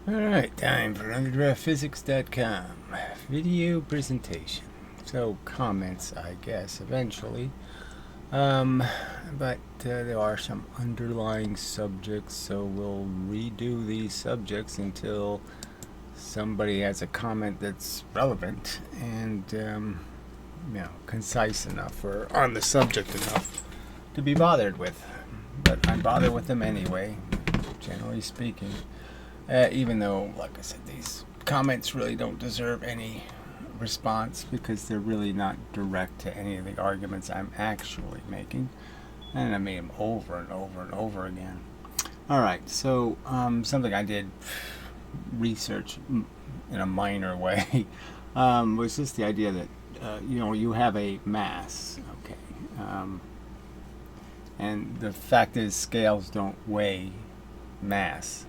Alright, time for DraftPhysics.com video presentation. So, comments, I guess, eventually. But there are some underlying subjects, so we'll redo these subjects until somebody has a comment that's relevant and, concise enough or on the subject enough to be bothered with. But I'm bothered with them anyway, generally speaking. Even though, like I said, these comments really don't deserve any response because they're really not direct to any of the arguments I'm actually making. And I made them over and over and over again. Alright, so something I did research in a minor way was just the idea that, you have a mass, okay? And the fact is scales don't weigh mass.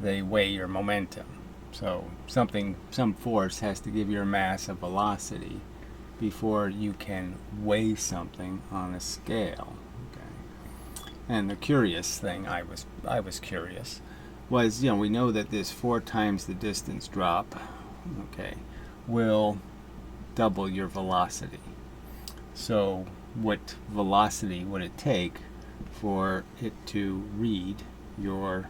They weigh your momentum. So some force has to give your mass a velocity before you can weigh something on a scale. Okay. And the curious thing, I was curious, was we know that this 4 times the distance drop, okay, will double your velocity. So what velocity would it take for it to read your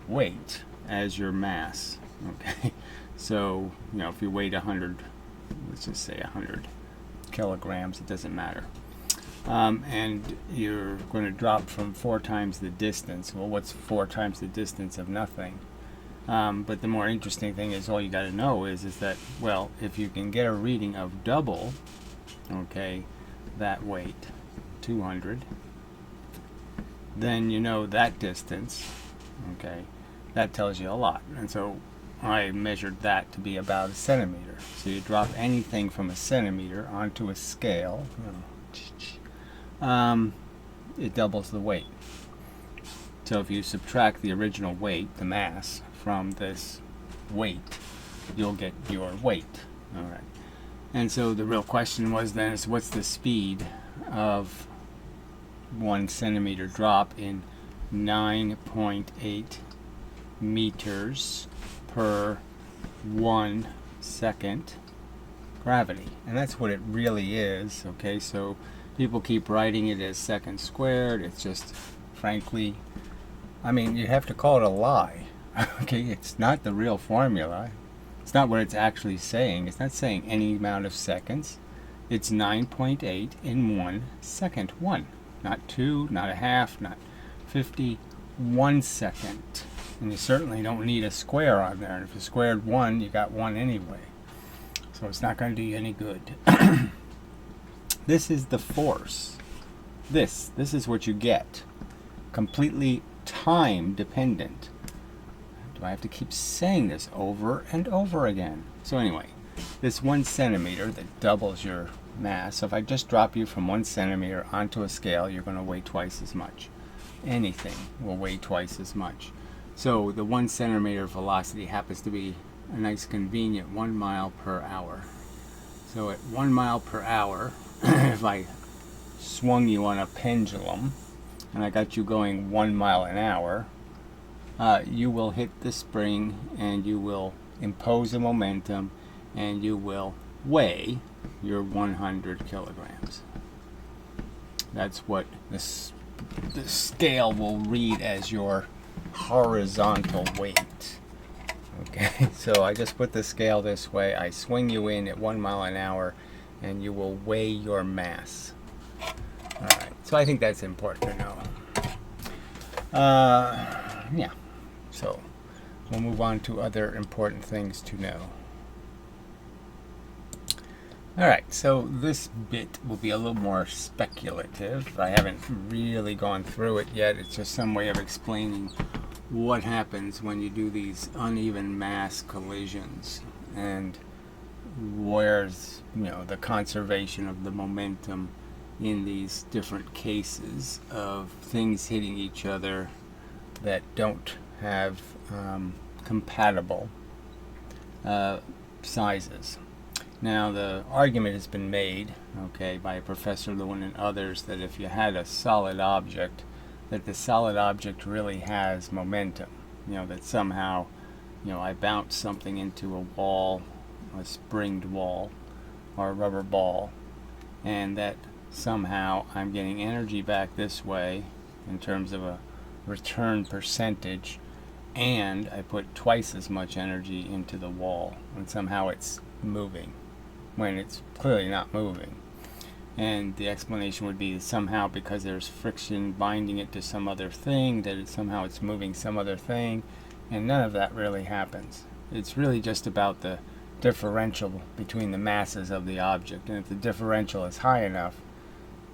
weight as your mass? Okay, so if you weighed 100, let's just say 100 kilograms, it doesn't matter, and you're going to drop from 4 times the distance. Well, what's 4 times the distance of nothing? But the more interesting thing is, all you got to know is that, well, if you can get a reading of double, okay, that weight, 200, then that distance, okay, that tells you a lot. And so I measured that to be about a centimeter. So you drop anything from a centimeter onto a scale, it doubles the weight. So if you subtract the original weight, the mass, from this weight, you'll get your weight. All right. And so the real question was then is, what's the speed of 1 centimeter drop in 9.8 meters per 1 second gravity? And that's what it really is. Okay, so people keep writing it as seconds squared. It's just, frankly, you have to call it a lie. Okay, it's not the real formula. It's not what it's actually saying. It's not saying any amount of seconds. It's 9.8 in 1 second. 1, not 2, not a half, not 50, 1 second. And you certainly don't need a square on there. And if you squared 1, you got 1 anyway. So it's not going to do you any good. This is the force. This is what you get. Completely time dependent. Do I have to keep saying this over and over again? So anyway, this 1 centimeter that doubles your mass. So if I just drop you from 1 centimeter onto a scale, you're going to weigh twice as much. Anything will weigh twice as much. So the 1 centimeter velocity happens to be a nice convenient 1 mile per hour. So at 1 mile per hour, if I swung you on a pendulum and I got you going 1 mile an hour, you will hit the spring and you will impose a momentum and you will weigh your 100 kilograms. That's what the scale will read as your horizontal weight. Okay, so I just put the scale this way. I swing you in at 1 mile an hour and you will weigh your mass. Alright, so I think that's important to know. Yeah, so we'll move on to other important things to know. Alright, so this bit will be a little more speculative. I haven't really gone through it yet. It's just some way of explaining what happens when you do these uneven mass collisions and where's the conservation of the momentum in these different cases of things hitting each other that don't have compatible sizes. Now the argument has been made, okay, by Professor Lewin and others, that if you had a solid object, that the solid object really has momentum. That somehow I bounce something into a wall, a springed wall, or a rubber ball, and that somehow I'm getting energy back this way in terms of a return percentage, and I put twice as much energy into the wall, and somehow it's moving when it's clearly not moving. And the explanation would be somehow because there's friction binding it to some other thing, that somehow it's moving some other thing, and none of that really happens. It's really just about the differential between the masses of the object, and if the differential is high enough,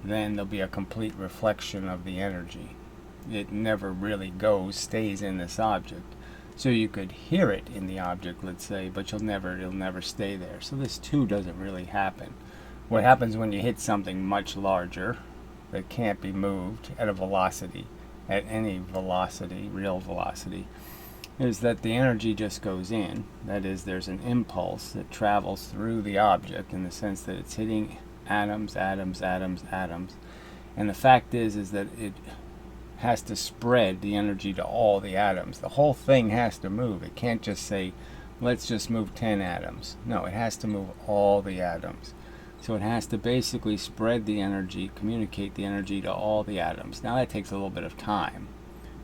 then there'll be a complete reflection of the energy. It never really stays in this object. So you could hear it in the object, let's say, but it'll never stay there. So this too doesn't really happen. What happens when you hit something much larger that can't be moved at a velocity, at any velocity, real velocity, is that the energy just goes in. That is, there's an impulse that travels through the object in the sense that it's hitting atoms, atoms, atoms, atoms. And the fact is that it has to spread the energy to all the atoms. The whole thing has to move. It can't just say, let's just move 10 atoms. No, it has to move all the atoms. So it has to basically spread the energy, communicate the energy to all the atoms. Now that takes a little bit of time.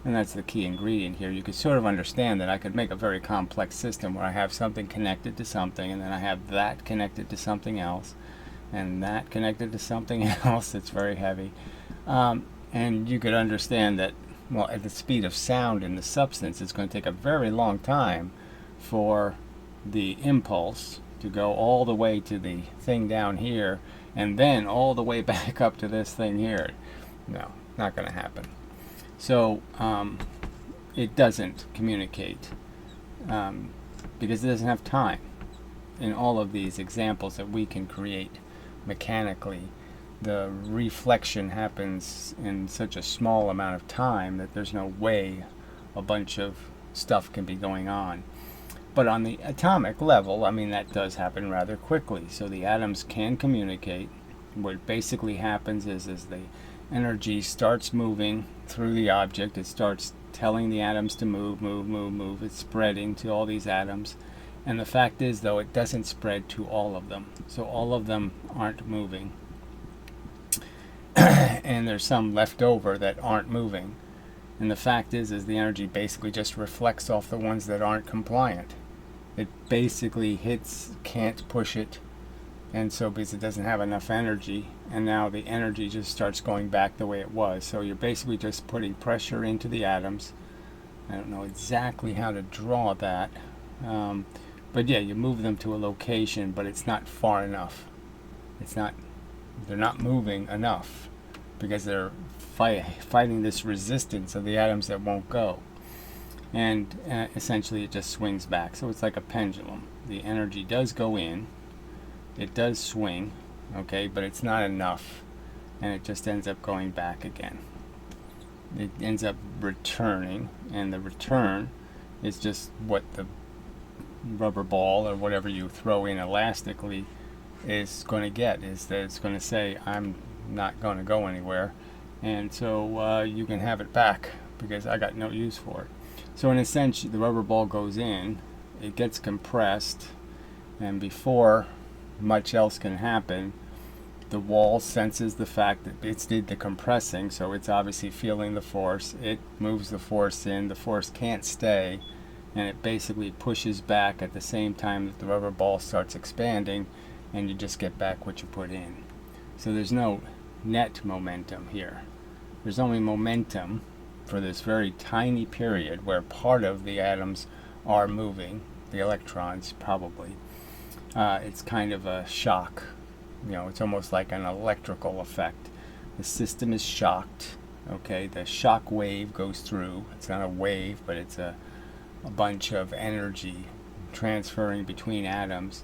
And that's the key ingredient here. You could sort of understand that I could make a very complex system where I have something connected to something, and then I have that connected to something else, and that connected to something else that's very heavy. And you could understand that, well, at the speed of sound in the substance, it's going to take a very long time for the impulse to go all the way to the thing down here, and then all the way back up to this thing here. No, not going to happen. So it doesn't communicate because it doesn't have time. In all of these examples that we can create mechanically, the reflection happens in such a small amount of time that there's no way a bunch of stuff can be going on. But on the atomic level, I mean, that does happen rather quickly. So the atoms can communicate. What basically happens is the energy starts moving through the object. It starts telling the atoms to move, move, move, move. It's spreading to all these atoms. And the fact is, though, it doesn't spread to all of them. So all of them aren't moving. And there's some left over that aren't moving. And the fact is the energy basically just reflects off the ones that aren't compliant. It basically can't push it, and so because it doesn't have enough energy, and now the energy just starts going back the way it was. So you're basically just putting pressure into the atoms. I don't know exactly how to draw that, but yeah, you move them to a location, but it's not far enough. They're not moving enough because they're fighting this resistance of the atoms that won't go. And essentially it just swings back. So it's like a pendulum. The energy does go in, it does swing, okay, but it's not enough, and it just ends up going back again. It ends up returning, and the return is just what the rubber ball or whatever you throw in elastically is going to get, is that it's going to say, I'm not going to go anywhere, and so you can have it back because I got no use for it. So in a sense, the rubber ball goes in, it gets compressed, and before much else can happen, the wall senses the fact that it's did the compressing, so it's obviously feeling the force. It moves the force in, the force can't stay, and it basically pushes back at the same time that the rubber ball starts expanding, and you just get back what you put in. So there's no net momentum here. There's only momentum for this very tiny period where part of the atoms are moving, the electrons probably. It's kind of a shock. It's almost like an electrical effect. The system is shocked, okay? The shock wave goes through. It's not a wave, but it's a bunch of energy transferring between atoms.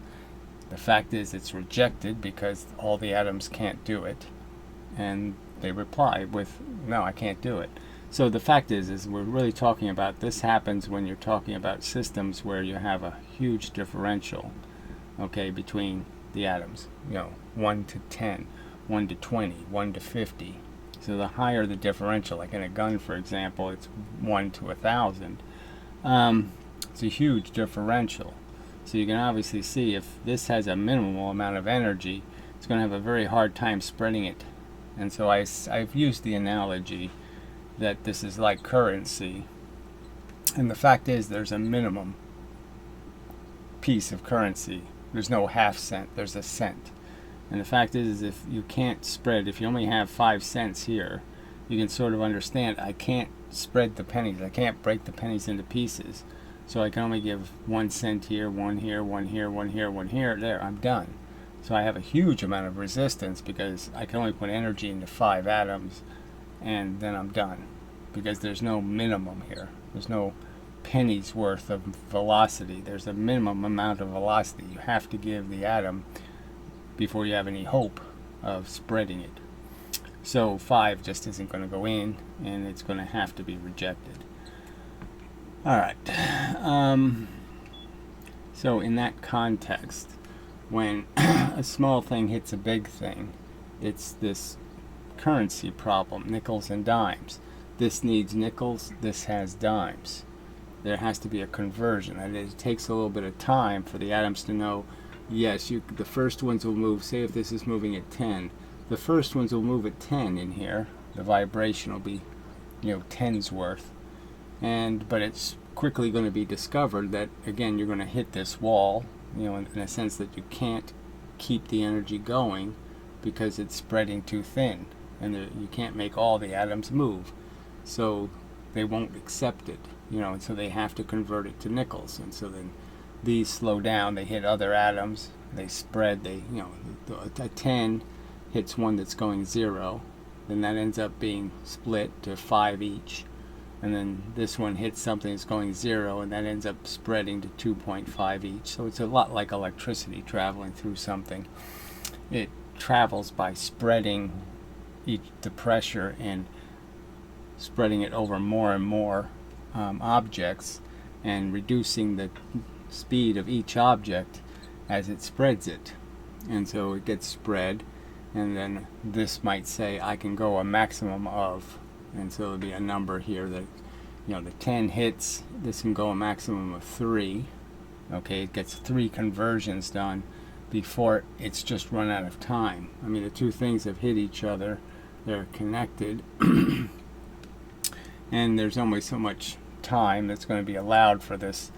The fact is it's rejected because all the atoms can't do it, and they reply with, no, I can't do it. So the fact is we're really talking about, this happens when you're talking about systems where you have a huge differential, okay, between the atoms. 1 to 10, 1 to 20, 1 to 50. So the higher the differential, like in a gun, for example, it's 1 to 1,000. It's a huge differential. So you can obviously see if this has a minimal amount of energy, it's going to have a very hard time spreading it. And so I've used the analogy that this is like currency. And the fact is there's a minimum piece of currency. There's no half cent, there's a cent. And the fact is if you can't spread, if you only have 5 cents here, you can sort of understand I can't spread the pennies. I can't break the pennies into pieces. So I can only give 1 cent here, 1 here, 1 here, 1 here, 1 here, there, I'm done. So I have a huge amount of resistance because I can only put energy into 5 atoms and then I'm done. Because there's no minimum here. There's no pennies worth of velocity. There's a minimum amount of velocity you have to give the atom before you have any hope of spreading it. So 5 just isn't going to go in and it's going to have to be rejected. Alright, so in that context, when a small thing hits a big thing, it's this currency problem, nickels and dimes. This needs nickels, this has dimes. There has to be a conversion, and it takes a little bit of time for the atoms to know, yes, the first ones will move, say if this is moving at 10, the first ones will move at 10 in here, the vibration will be, 10's worth. But it's quickly going to be discovered that, again, you're going to hit this wall, in a sense that you can't keep the energy going because it's spreading too thin, and you can't make all the atoms move. So they won't accept it, and so they have to convert it to nickels. And so then these slow down, they hit other atoms, they spread, a 10 hits one that's going 0, then that ends up being split to 5 each. And then this one hits something that's going 0, and that ends up spreading to 2.5 each. So it's a lot like electricity traveling through something. It travels by spreading the pressure and spreading it over more and more objects and reducing the speed of each object as it spreads it. And so it gets spread, and then this might say I can go a maximum of, and so there'll be a number here that, the 10 hits, this can go a maximum of 3. Okay, it gets 3 conversions done before it's just run out of time. I mean, the two things have hit each other, they're connected, and there's only so much time that's going to be allowed for this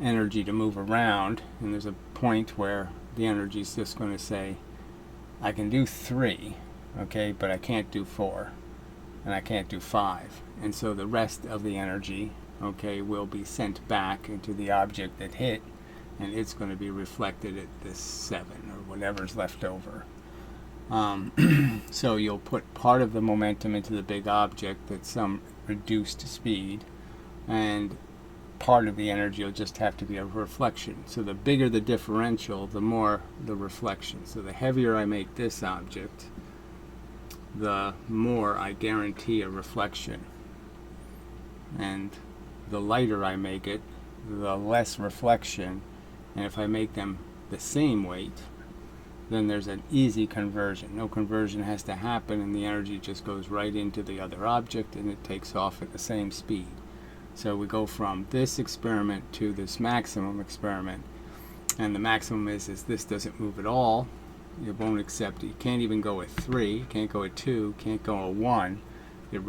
energy to move around, and there's a point where the energy is just going to say, I can do 3, okay, but I can't do 4. And I can't do 5, and so the rest of the energy, okay, will be sent back into the object that hit, and it's going to be reflected at this 7 or whatever's left over. So you'll put part of the momentum into the big object at some reduced speed, and part of the energy will just have to be a reflection. So the bigger the differential, the more the reflection. So the heavier I make this object, the more I guarantee a reflection, and the lighter I make it, the less reflection. And if I make them the same weight, then there's an easy conversion. No conversion has to happen, and the energy just goes right into the other object and it takes off at the same speed. So we go from this experiment to this maximum experiment, and the maximum is this doesn't move at all. It won't accept it. You can't even go at 3, can't go at 2, can't go at 1. It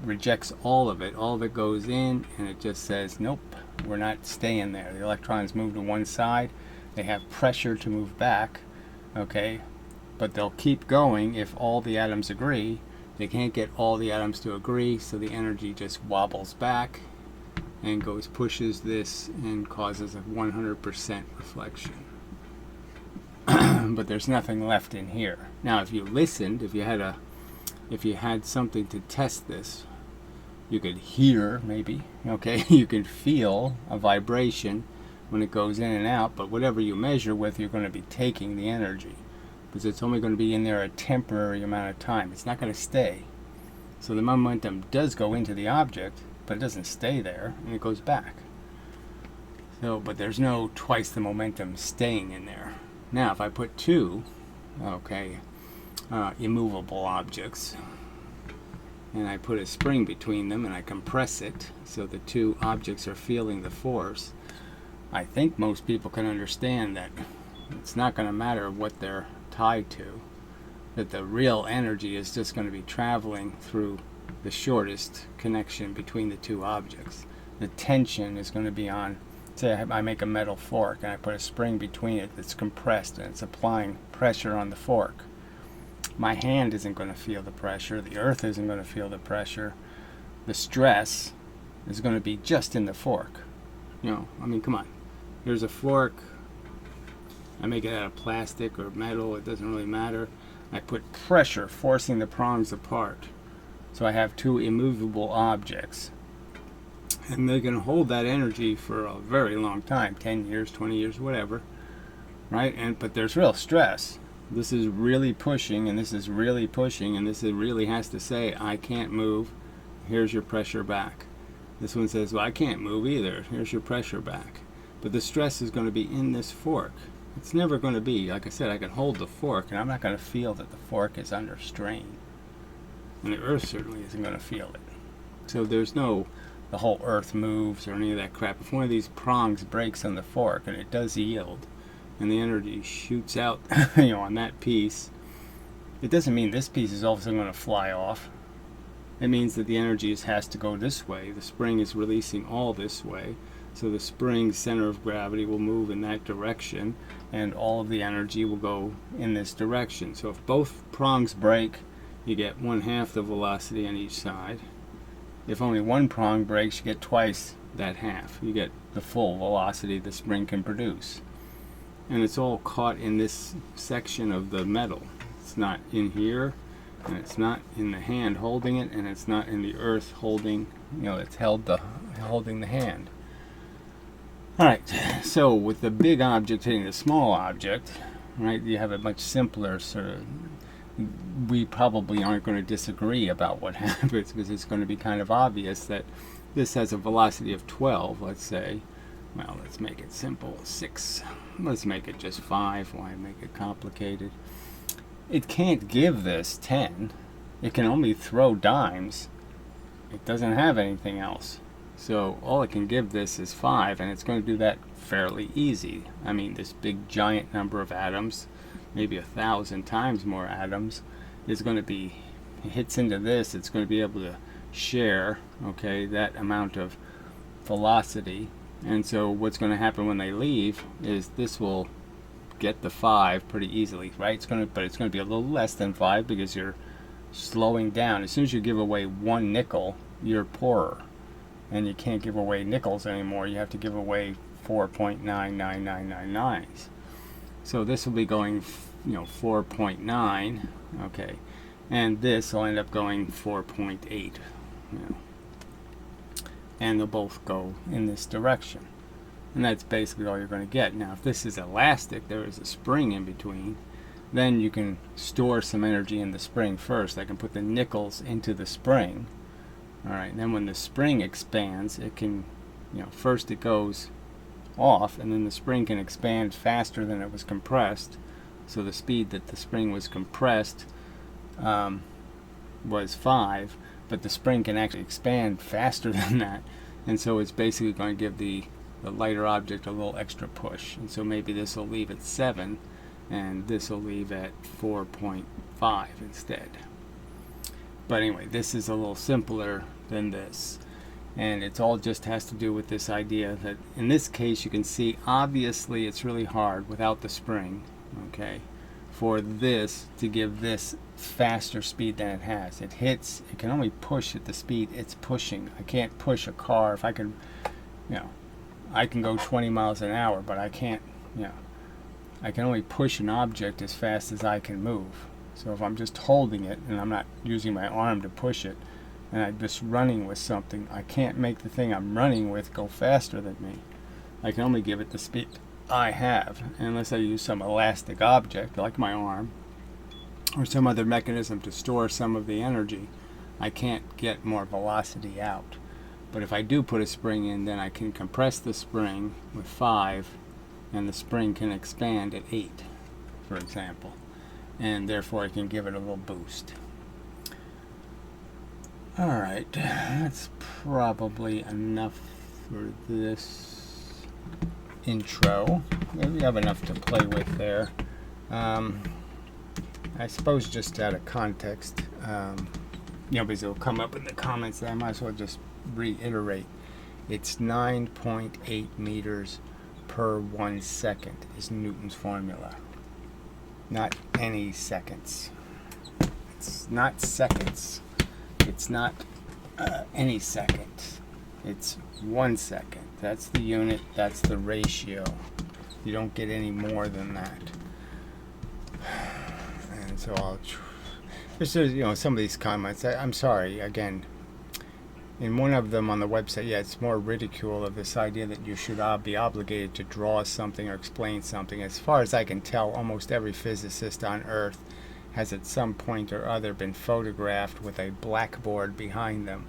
rejects all of it. All of it goes in, and it just says, nope, we're not staying there. The electrons move to one side. They have pressure to move back, okay? But they'll keep going if all the atoms agree. They can't get all the atoms to agree, so the energy just wobbles back and pushes this and causes a 100% reflection. But there's nothing left in here. Now, if you listened, if you had something to test this, you could hear, maybe, okay, you could feel a vibration when it goes in and out, but whatever you measure with, you're going to be taking the energy, because it's only going to be in there a temporary amount of time. It's not going to stay. So the momentum does go into the object, but it doesn't stay there, and it goes back. So, but there's no twice the momentum staying in there. Now, if I put 2, okay, immovable objects, and I put a spring between them and I compress it so the two objects are feeling the force, I think most people can understand that it's not going to matter what they're tied to, that the real energy is just going to be traveling through the shortest connection between the two objects. The tension is going to be on, say I make a metal fork and I put a spring between it that's compressed and it's applying pressure on the fork. My hand isn't going to feel the pressure, the earth isn't going to feel the pressure. The stress is going to be just in the fork. You know, I mean, come on. Here's a fork. I make it out of plastic or metal, it doesn't really matter. I put pressure forcing the prongs apart. So I have two immovable objects. And they can hold that energy for a very long time, 10 years, 20 years, whatever. Right? But there's real stress. This is really pushing, and this is really pushing, and this really has to say, I can't move. Here's your pressure back. This one says, well, I can't move either. Here's your pressure back. But the stress is going to be in this fork. It's never going to be, like I said, I can hold the fork, and I'm not going to feel that the fork is under strain. And the earth certainly isn't going to feel it. So there's no, the whole earth moves or any of that crap. If one of these prongs breaks on the fork, and it does yield, and the energy shoots out on that piece, it doesn't mean this piece is all of a sudden going to fly off. It means that the energy has to go this way. The spring is releasing all this way. So the spring's center of gravity will move in that direction, and all of the energy will go in this direction. So if both prongs break, you get 1/2 the velocity on each side. If only one prong breaks, you get twice that half. You get the full velocity the spring can produce. And it's all caught in this section of the metal. It's not in here, and it's not in the hand holding it, and it's not in the earth holding, it's holding the hand. Alright, so with the big object hitting the small object, right, you have a much simpler sort of, we probably aren't going to disagree about what happens, because it's going to be kind of obvious that this has a velocity of 12, let's say. Well, let's make it simple, 6. Let's make it just 5. Why make it complicated? It can't give this 10. It can only throw dimes. It doesn't have anything else. So all it can give this is 5, and it's going to do that fairly easy. I mean, this big giant number of atoms, maybe 1,000 times more atoms, is going to be, hits into this, it's going to be able to share, okay, that amount of velocity. And so what's going to happen when they leave is this will get the 5 pretty easily, right? But it's going to be a little less than 5 because you're slowing down. As soon as you give away 1 nickel, you're poorer. And you can't give away nickels anymore. You have to give away 4.99999s. So this will be going, 4.9, okay, and this will end up going 4.8, and they'll both go in this direction. And that's basically all you're going to get. Now, if this is elastic, there is a spring in between, then you can store some energy in the spring first. I can put the nickels into the spring. Alright, and then when the spring expands, it can, first it goes off, and then the spring can expand faster than it was compressed. So the speed that the spring was compressed was 5, but the spring can actually expand faster than that. And so it's basically going to give the lighter object a little extra push. And so maybe this will leave at 7, and this will leave at 4.5 instead. But anyway, this is a little simpler than this. And it's all just has to do with this idea that in this case you can see obviously it's really hard without the spring, okay, for this to give this faster speed than it has. It can only push at the speed it's pushing. I can't push a car. If I could, I can go 20 miles an hour, but I can't, I can only push an object as fast as I can move. So if I'm just holding it and I'm not using my arm to push it, and I'm just running with something, I can't make the thing I'm running with go faster than me. I can only give it the speed I have, unless I use some elastic object like my arm or some other mechanism to store some of the energy. I can't get more velocity out. But if I do put a spring in, then I can compress the spring with 5, and the spring can expand at 8, for example. And therefore I can give it a little boost. Alright, that's probably enough for this intro. We have enough to play with there. I suppose just out of context, because it'll come up in the comments, I might as well just reiterate. It's 9.8 meters per 1 second is Newton's formula. Not any seconds. It's not seconds. It's not any second. It's 1 second. That's the unit. That's the ratio. You don't get any more than that. And so I'll. This is, some of these comments. I'm sorry. Again, in one of them on the website, it's more ridicule of this idea that you should be obligated to draw something or explain something. As far as I can tell, almost every physicist on Earth has at some point or other been photographed with a blackboard behind them,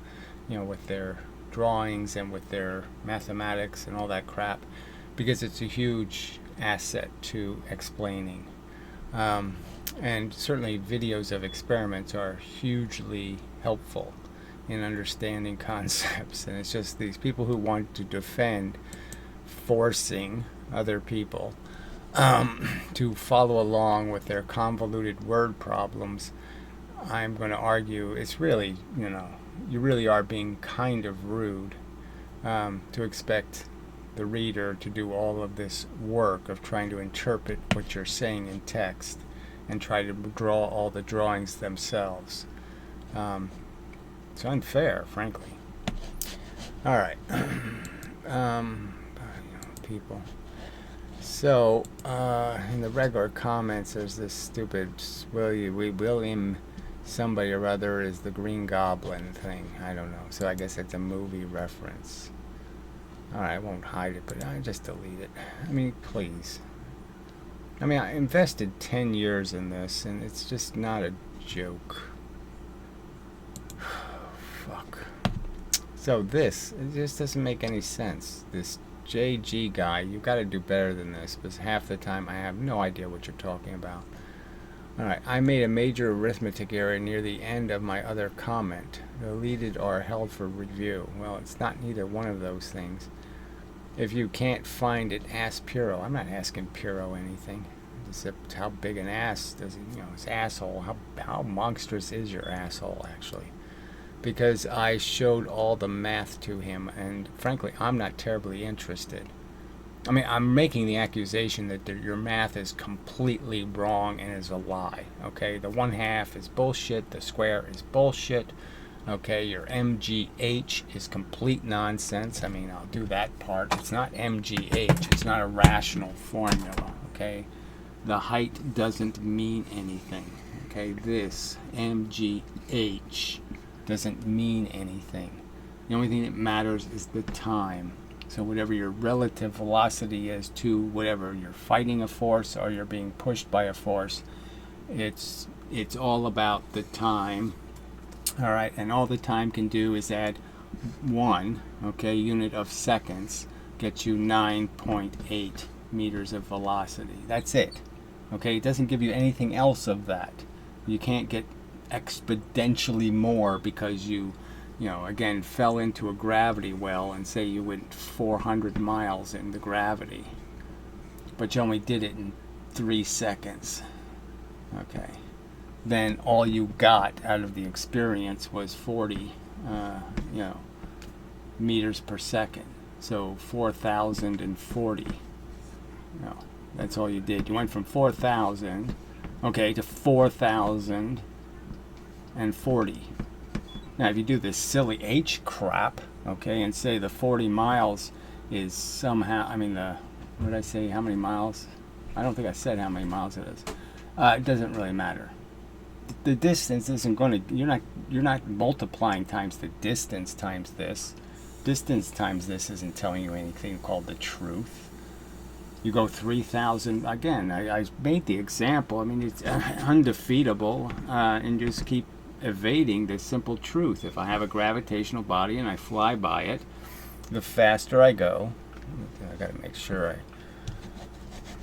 with their drawings and with their mathematics and all that crap, because it's a huge asset to explaining. And certainly videos of experiments are hugely helpful in understanding concepts. And it's just these people who want to defend forcing other people to follow along with their convoluted word problems. I'm going to argue it's really, you really are being kind of rude to expect the reader to do all of this work of trying to interpret what you're saying in text and try to draw all the drawings themselves. It's unfair, frankly. All right. People. So, in the regular comments, there's this stupid William somebody or other is the Green Goblin thing. I don't know. So I guess it's a movie reference. Alright, I won't hide it, but I just delete it. I mean, please. I mean, I invested 10 years in this, and it's just not a joke. Fuck. So it just doesn't make any sense. This JG guy, you've got to do better than this, because half the time I have no idea what you're talking about. Alright, I made a major arithmetic error near the end of my other comment. Deleted or held for review. Well, it's not neither one of those things. If you can't find it, ask Puro. I'm not asking Puro anything. Except how big an ass does he, his asshole, how monstrous is your asshole, actually? Because I showed all the math to him, and frankly, I'm not terribly interested. I mean, I'm making the accusation that your math is completely wrong and is a lie, okay? The 1/2 is bullshit, the square is bullshit, okay? Your MGH is complete nonsense. I mean, I'll do that part. It's not MGH, it's not a rational formula, okay? The height doesn't mean anything, okay? This MGH doesn't mean anything. The only thing that matters is the time. So whatever your relative velocity is to whatever you're fighting a force or you're being pushed by a force, it's all about the time. All right, and all the time can do is add 1, okay, unit of seconds, gets you 9.8 meters of velocity. That's it. Okay, it doesn't give you anything else of that. You can't get exponentially more because you again, fell into a gravity well and say you went 400 miles in the gravity. But you only did it in 3 seconds. Okay. Then all you got out of the experience was 40, meters per second. So 4,040. That's all you did. You went from 4,000, to 4,040. Now, if you do this silly H crap, and say the 40 miles is somehow, what did I say, how many miles? I don't think I said how many miles it is. It doesn't really matter. The distance isn't going to, you're not multiplying times the distance times this. Distance times this isn't telling you anything called the truth. You go 3,000, again, I made the example, it's undefeatable, and just keep evading the simple truth. If I have a gravitational body and I fly by it, the faster I go, I gotta make sure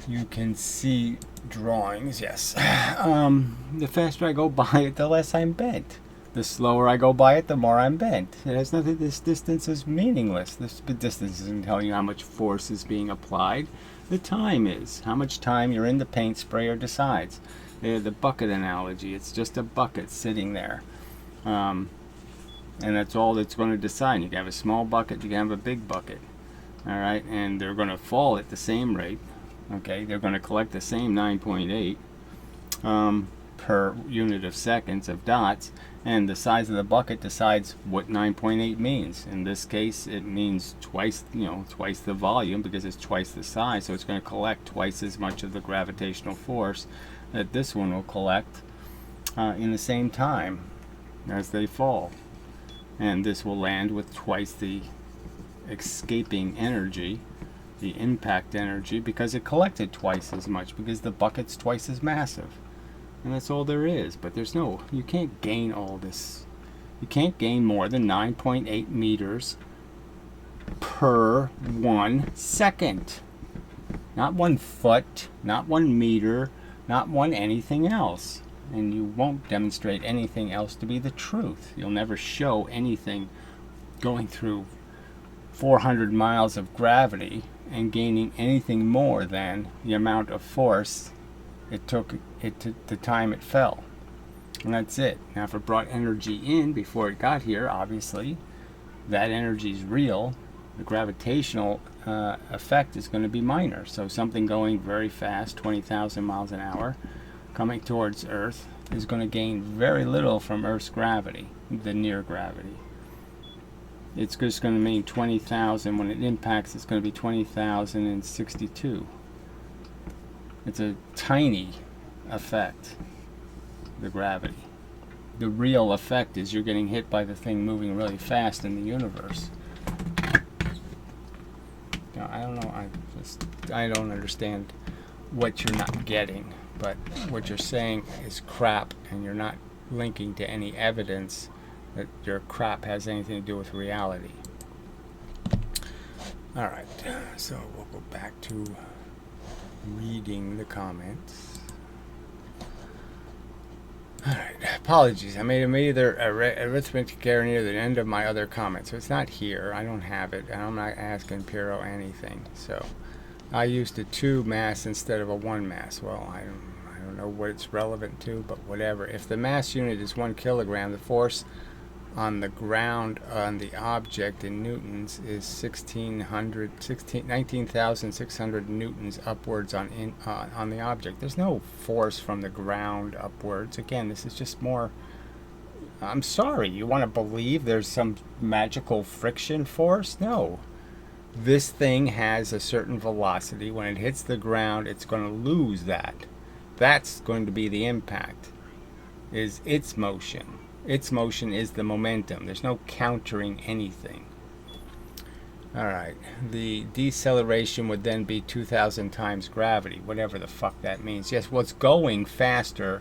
you can see drawings, yes. The faster I go by it, the less I'm bent. The slower I go by it, the more I'm bent. It has nothing. This distance is meaningless. This distance isn't telling you how much force is being applied. The time is. How much time you're in the paint sprayer decides. The bucket analogy. It's just a bucket sitting there. And that's all that's going to decide. You can have a small bucket, you can have a big bucket. Alright, and they're going to fall at the same rate. Okay, they're going to collect the same 9.8 per unit of seconds of dots, and the size of the bucket decides what 9.8 means. In this case, it means twice, twice the volume, because it's twice the size, so it's going to collect twice as much of the gravitational force that this one will collect in the same time as they fall. And this will land with twice the escaping energy, the impact energy, because it collected twice as much, because the bucket's twice as massive. And that's all there is. But there's no, you can't gain all this. You can't gain more than 9.8 meters per 1 second. Not 1 foot, not 1 meter, not 1 anything else. And you won't demonstrate anything else to be the truth. You'll never show anything going through 400 miles of gravity and gaining anything more than the amount of force it took it to the time it fell. And that's it. Now if it brought energy in before it got here, obviously that energy is real. The gravitational effect is going to be minor. So something going very fast, 20,000 miles an hour, coming towards Earth, is going to gain very little from Earth's gravity, the near gravity. It's just going to mean 20,000. When it impacts, it's going to be 20,062. It's a tiny effect, the gravity. The real effect is you're getting hit by the thing moving really fast in the universe. Now, I don't know, I don't understand what you're not getting, but what you're saying is crap, and you're not linking to any evidence that your crap has anything to do with reality. Alright, so we'll go back to reading the comments. Alright, apologies. I made either arithmetic error near the end of my other comment, so it's not here. I don't have it, and I'm not asking Piro anything. So I used a 2 mass instead of a 1 mass. Well, I don't know what it's relevant to, but whatever. If the mass unit is 1 kilogram, the force on the ground on the object in newtons is 19,600 newtons upwards on the object. There's no force from the ground upwards. Again, this is just more, I'm sorry, you want to believe there's some magical friction force? No. This thing has a certain velocity. When it hits the ground, it's going to lose that. That's going to be the impact, is its motion. Its motion is the momentum. There's no countering anything. Alright, the deceleration would then be 2,000 times gravity, whatever the fuck that means. Yes, well, it's going faster.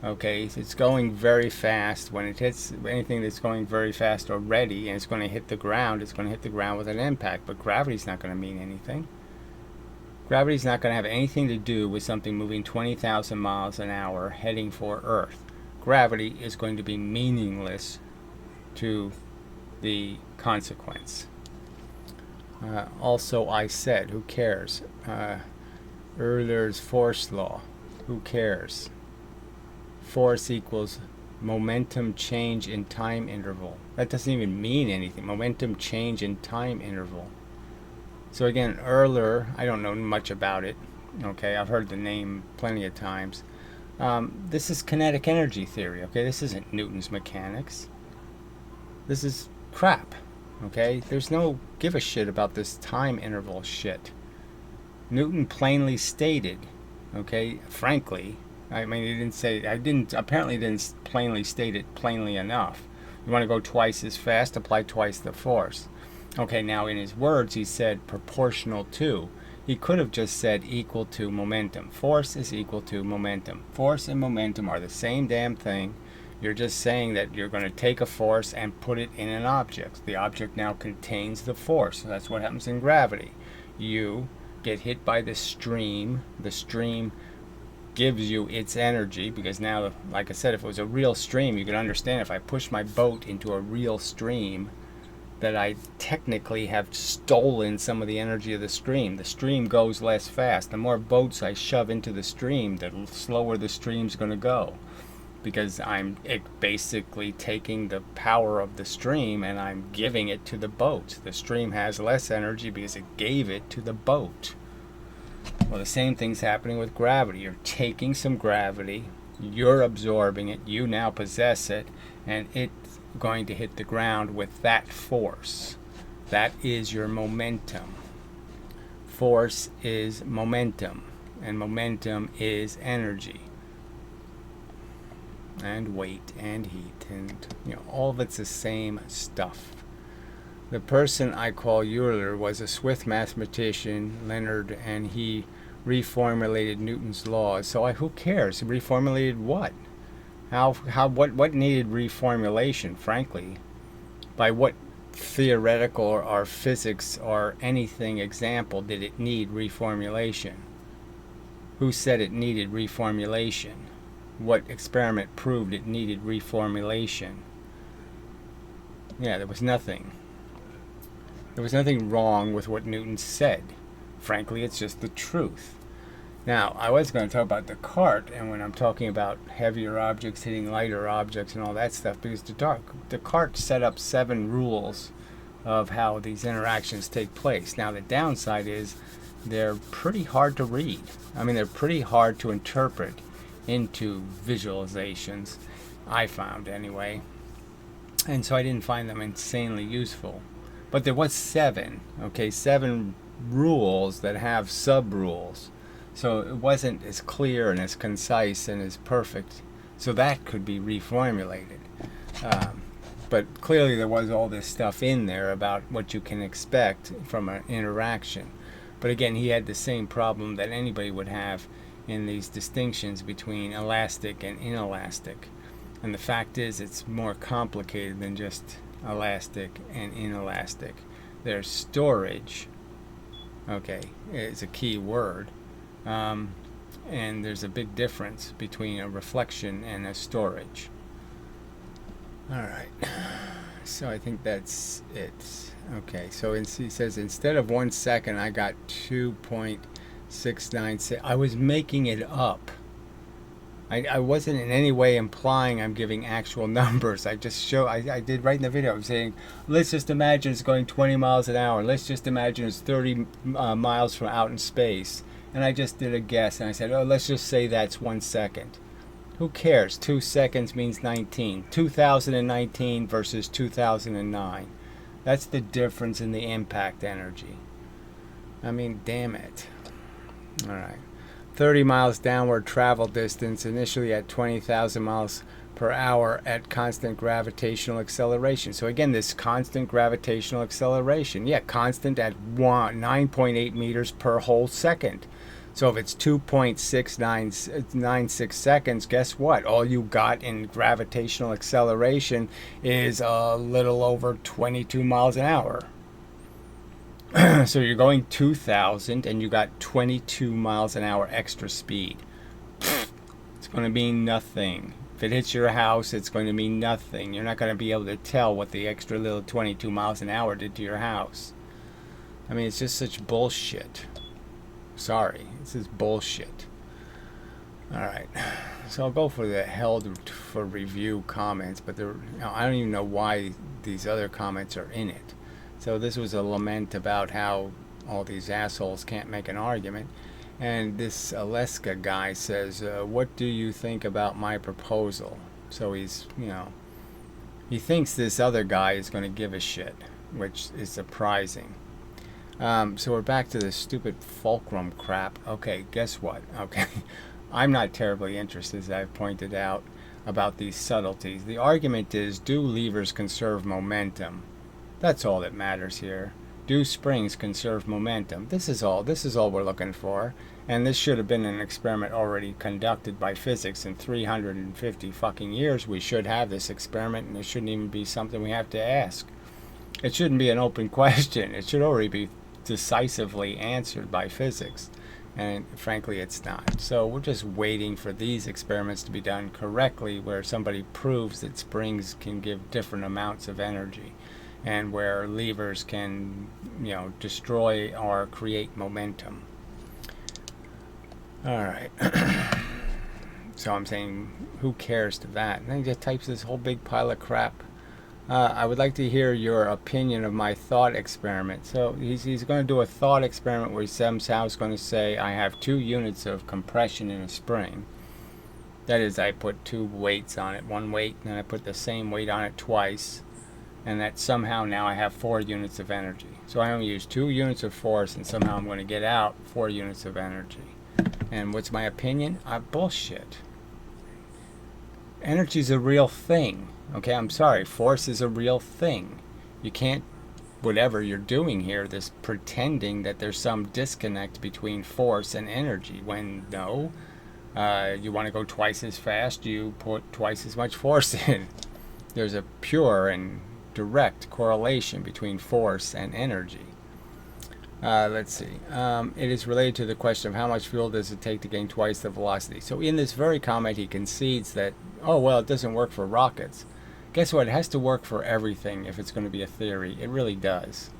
Okay, it's going very fast. When it hits anything that's going very fast already and it's going to hit the ground, it's going to hit the ground with an impact. But gravity's not going to mean anything. Gravity's not going to have anything to do with something moving 20,000 miles an hour heading for Earth. Gravity is going to be meaningless to the consequence. Also, I said, who cares? Euler's force law, who cares? Force equals momentum change in time interval. That doesn't even mean anything. Momentum change in time interval. So again, Euler, I don't know much about it. Okay, I've heard the name plenty of times. This is kinetic energy theory, okay? This isn't Newton's mechanics. This is crap, okay? There's no give a shit about this time interval shit. Newton plainly stated, okay, frankly, I mean, he didn't say, apparently didn't plainly state it plainly enough. You want to go twice as fast, apply twice the force. Okay, now in his words, he said proportional to. He could have just said equal to momentum. Force is equal to momentum. Force and momentum are the same damn thing. You're just saying that you're going to take a force and put it in an object. The object now contains the force. That's what happens in gravity. You get hit by the stream. The stream gives you its energy, because now, like I said, if it was a real stream, you could understand if I push my boat into a real stream that I technically have stolen some of the energy of the stream. The stream goes less fast. The more boats I shove into the stream, the slower the stream's going to go, because I'm basically taking the power of the stream and I'm giving it to the boat. The stream has less energy because it gave it to the boat. Well, the same thing's happening with gravity. You're taking some gravity, you're absorbing it, you now possess it, and it's going to hit the ground with that force. That is your momentum. Force is momentum, and momentum is energy. And weight and heat, and all of it's the same stuff. The person I call Euler was a Swiss mathematician, Leonard, and he reformulated Newton's laws. So who cares? Reformulated what? What needed reformulation, frankly? By what theoretical or physics or anything example did it need reformulation? Who said it needed reformulation? What experiment proved it needed reformulation? Yeah, there was nothing. There was nothing wrong with what Newton said. Frankly, it's just the truth. Now, I was going to talk about Descartes, and when I'm talking about heavier objects hitting lighter objects and all that stuff, because Descartes set up 7 rules of how these interactions take place. Now, the downside is they're pretty hard to read. I mean, they're pretty hard to interpret into visualizations, I found anyway, and so I didn't find them insanely useful. But there was 7 rules that have sub-rules, so it wasn't as clear and as concise and as perfect, so that could be reformulated. But clearly there was all this stuff in there about what you can expect from an interaction. But again, he had the same problem that anybody would have in these distinctions between elastic and inelastic. And the fact is, it's more complicated than just elastic and inelastic. There's storage, it's a key word, and there's a big difference between a reflection and a storage. Alright, so I think that's it. Okay, so he says instead of 1 second, I got 2.696. I was making it up. I wasn't in any way implying I'm giving actual numbers. I did right in the video. I'm saying, let's just imagine it's going 20 miles an hour. Let's just imagine it's 30 miles from out in space. And I just did a guess, and I said, let's just say that's 1 second. Who cares? 2 seconds means 19. 2019 versus 2009. That's the difference in the impact energy. I mean, damn it. All right. 30 miles downward travel distance, initially at 20,000 miles per hour at constant gravitational acceleration. So again, this constant gravitational acceleration. Yeah, constant at 9.8 meters per whole second. So if it's 2.696 seconds, guess what? All you got in gravitational acceleration is a little over 22 miles an hour. So you're going 2,000 and you got 22 miles an hour extra speed. It's going to mean nothing. If it hits your house, it's going to mean nothing. You're not going to be able to tell what the extra little 22 miles an hour did to your house. I mean, it's just such bullshit. Sorry, this is bullshit. Alright, so I'll go for the held for review comments, but I don't even know why these other comments are in it. So this was a lament about how all these assholes can't make an argument. And this Alaska guy says, what do you think about my proposal? So he's, he thinks this other guy is going to give a shit, which is surprising. So we're back to this stupid fulcrum crap. Okay, guess what? Okay, I'm not terribly interested, as I've pointed out, about these subtleties. The argument is, do levers conserve momentum? That's all that matters here. Do springs conserve momentum? This is all we're looking for. And this should have been an experiment already conducted by physics in 350 fucking years. We should have this experiment, and it shouldn't even be something we have to ask. It shouldn't be an open question. It should already be decisively answered by physics. And frankly, it's not. So we're just waiting for these experiments to be done correctly, where somebody proves that springs can give different amounts of energy, and where levers can, destroy or create momentum. All right. So I'm saying, who cares to that? And then he just types this whole big pile of crap. I would like to hear your opinion of my thought experiment. So he's going to do a thought experiment where he somehow is going to say, I have 2 units of compression in a spring. That is, I put 2 weights on it, 1 weight, and then I put the same weight on it twice. And that somehow now I have 4 units of energy. So I only use 2 units of force, and somehow I'm going to get out 4 units of energy. And what's my opinion? Bullshit. Energy is a real thing. Okay, I'm sorry. Force is a real thing. You can't, whatever you're doing here, this pretending that there's some disconnect between force and energy, when no. You want to go twice as fast, you put twice as much force in. There's a pure and direct correlation between force and energy. Let's see. It is related to the question of how much fuel does it take to gain twice the velocity. So in this very comment, he concedes that, oh, well, it doesn't work for rockets. Guess what? It has to work for everything if it's going to be a theory. It really does.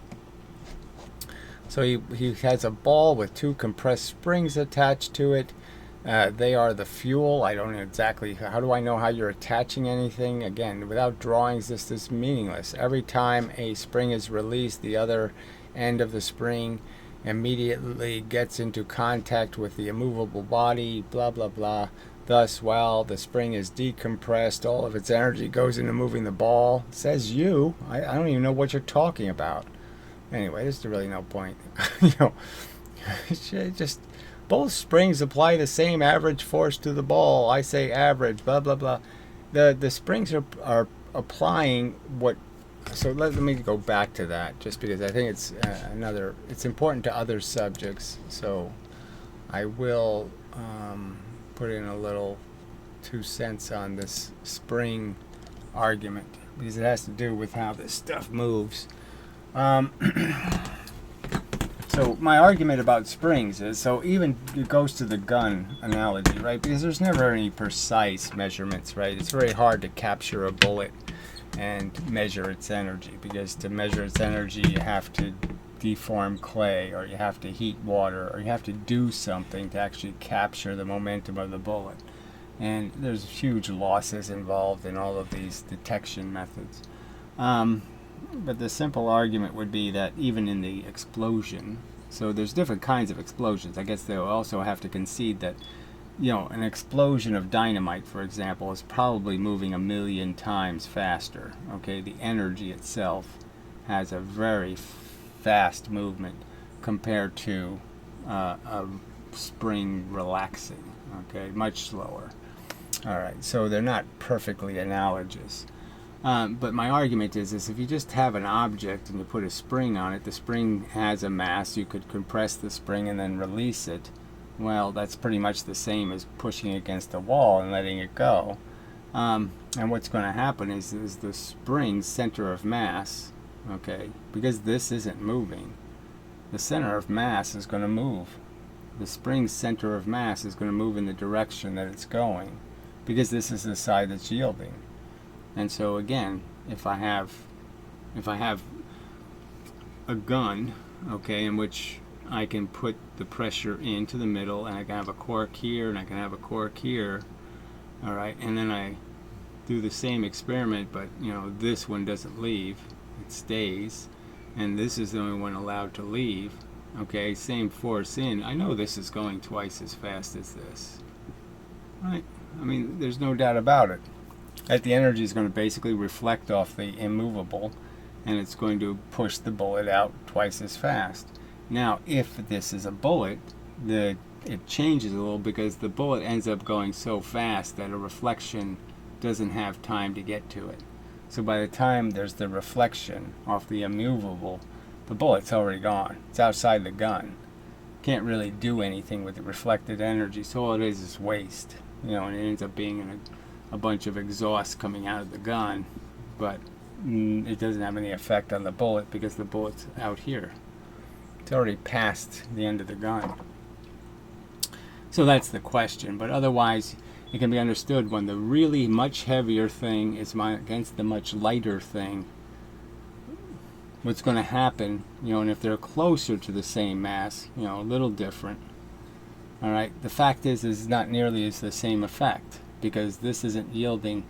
So he has a ball with 2 compressed springs attached to it. They are the fuel. I don't know exactly. How do I know how you're attaching anything? Again, without drawings, this is meaningless. Every time a spring is released, the other end of the spring immediately gets into contact with the immovable body, blah, blah, blah. Thus, while the spring is decompressed, all of its energy goes into moving the ball. It says you. I don't even know what you're talking about. Anyway, there's really no point. Just both springs apply the same average force to the ball. I say average, blah, blah, blah. The springs are applying what... So let me go back to that, just because I think it's it's important to other subjects. So I will put in a little 2 cents on this spring argument, because it has to do with how this stuff moves. So my argument about springs is, so even it goes to the gun analogy, right? Because there's never any precise measurements, right? It's very hard to capture a bullet and measure its energy, because to measure its energy you have to deform clay, or you have to heat water, or you have to do something to actually capture the momentum of the bullet. And there's huge losses involved in all of these detection methods. But the simple argument would be that even in the explosion, so there's different kinds of explosions. I guess they'll also have to concede that, an explosion of dynamite, for example, is probably moving 1,000,000 times faster. Okay, the energy itself has a very fast movement compared to a spring relaxing. Okay, much slower. All right, so they're not perfectly analogous. But my argument is if you just have an object and you put a spring on it, the spring has a mass, you could compress the spring and then release it. Well, that's pretty much the same as pushing against a wall and letting it go. And what's going to happen is the spring's center of mass, okay, because this isn't moving, the center of mass is going to move. The spring's center of mass is going to move in the direction that it's going, because this is the side that's yielding. And so again, if I have a gun, okay, in which I can put the pressure into the middle, and I can have a cork here, and I can have a cork here, all right, and then I do the same experiment, but this one doesn't leave, it stays, and this is the only one allowed to leave. Okay, same force in. I know this is going twice as fast as this, right? I mean, there's no doubt about it. That the energy is going to basically reflect off the immovable, and it's going to push the bullet out twice as fast. Now, if this is a bullet, it changes a little, because the bullet ends up going so fast that a reflection doesn't have time to get to it. So by the time there's the reflection off the immovable, the bullet's already gone. It's outside the gun. Can't really do anything with the reflected energy, so all it is waste. And it ends up being a bunch of exhaust coming out of the gun, but it doesn't have any effect on the bullet, because the bullet's out here. It's already past the end of the gun. So that's the question. But otherwise, it can be understood when the really much heavier thing is against the much lighter thing, what's going to happen, and if they're closer to the same mass, a little different. All right, the fact is not nearly as the same effect, because this isn't yielding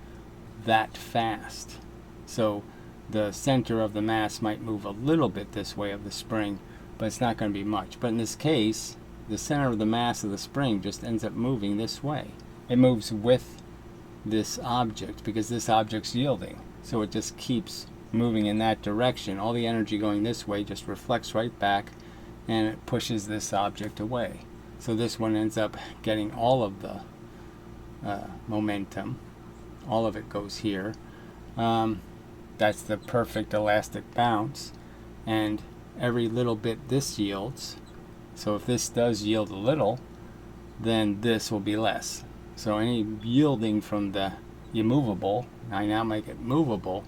that fast. So the center of the mass might move a little bit this way of the spring, but it's not going to be much. But in this case, the center of the mass of the spring just ends up moving this way. It moves with this object because this object's yielding. So it just keeps moving in that direction. All the energy going this way just reflects right back, and it pushes this object away. So this one ends up getting all of the momentum. All of it goes here. That's the perfect elastic bounce. And every little bit this yields. So if this does yield a little, then this will be less. So any yielding from the immovable, I now make it movable,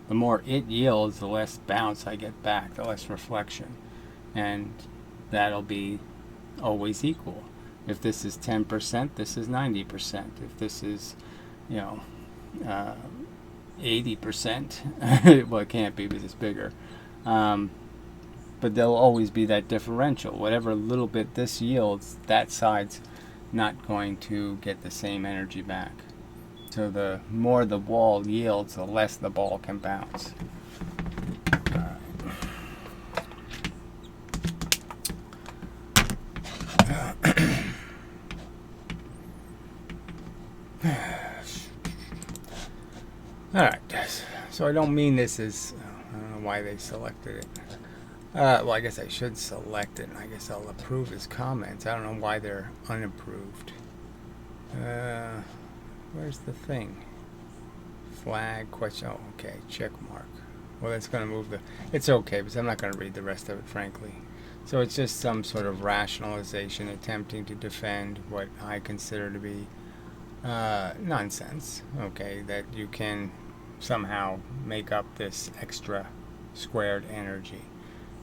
the more it yields, the less bounce I get back, the less reflection. And that'll be always equal. If this is 10%, this is 90%. If this is, 80%, well, it can't be because it's bigger. But there'll always be that differential. Whatever little bit this yields, that side's not going to get the same energy back. So the more the ball yields, the less the ball can bounce. Alright, so I don't mean this as, I don't know why they selected it. Well, I guess I should select it, and I guess I'll approve his comments. I don't know why they're unapproved. Where's the thing? Flag, question, oh, okay, check mark. Well, that's going to move the, it's okay, because I'm not going to read the rest of it, frankly. So it's just some sort of rationalization attempting to defend what I consider to be nonsense, okay, that you can somehow make up this extra squared energy.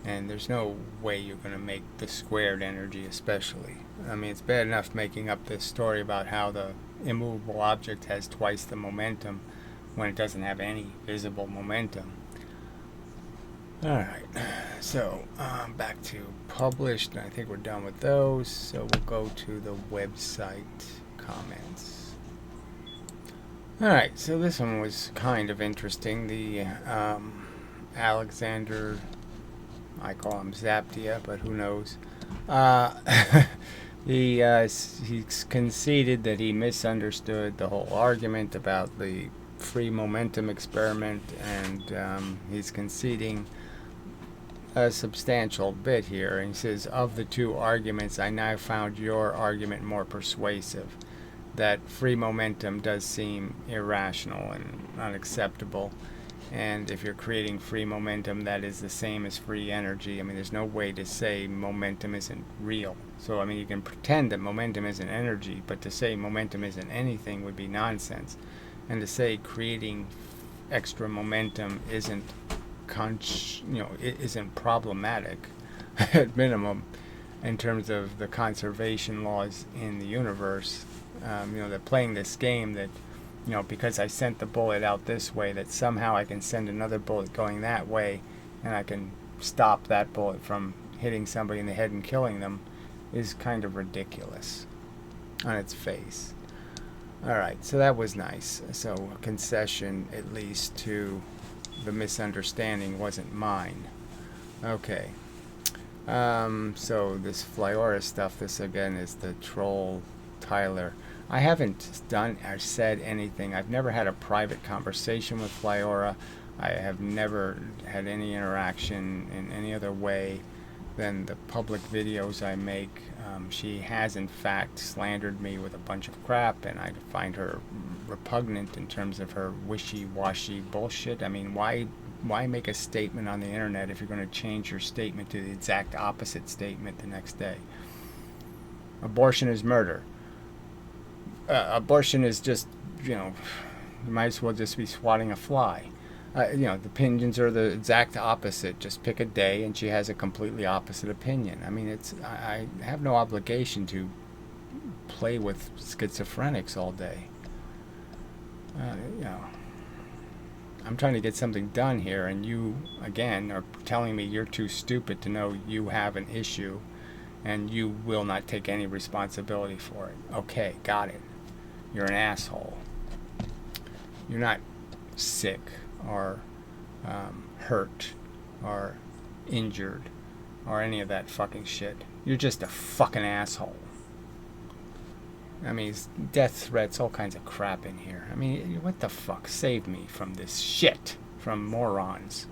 And there's no way you're going to make the squared energy especially. I mean, it's bad enough making up this story about how the immovable object has twice the momentum when it doesn't have any visible momentum. Alright, so back to published, and I think we're done with those. So we'll go to the website comments. Alright, so this one was kind of interesting. The Alexander, I call him Zaptia, but who knows. He's conceded that he misunderstood the whole argument about the free momentum experiment, and he's conceding a substantial bit here. And he says, of the two arguments, I now found your argument more persuasive, that free momentum does seem irrational and unacceptable. And if you're creating free momentum, that is the same as free energy. I mean, there's no way to say momentum isn't real. So, I mean, you can pretend that momentum isn't energy, but to say momentum isn't anything would be nonsense. And to say creating extra momentum isn't, isn't problematic, at minimum, in terms of the conservation laws in the universe. They're playing this game that, because I sent the bullet out this way, that somehow I can send another bullet going that way, and I can stop that bullet from hitting somebody in the head and killing them, is kind of ridiculous on its face. Alright, so that was nice. So a concession, at least, to the misunderstanding wasn't mine. Okay. So this Flyora stuff, this again is the troll Tyler. I haven't done or said anything. I've never had a private conversation with Flyora. I have never had any interaction in any other way than the public videos I make. She has in fact slandered me with a bunch of crap, and I find her repugnant in terms of her wishy-washy bullshit. I mean, why make a statement on the internet if you're going to change your statement to the exact opposite statement the next day? Abortion is murder. Abortion is just, you might as well just be swatting a fly. The opinions are the exact opposite. Just pick a day, and she has a completely opposite opinion. I mean, I have no obligation to, play with schizophrenics all day. You know, I'm trying to get something done here, and you, again, are telling me you're too stupid to know you have an issue, and you will not take any responsibility for it. Okay, got it. You're an asshole. You're not sick or hurt or injured or any of that fucking shit. You're just a fucking asshole. I mean, death threats, all kinds of crap in here. I mean, what the fuck? Save me from this shit, from morons.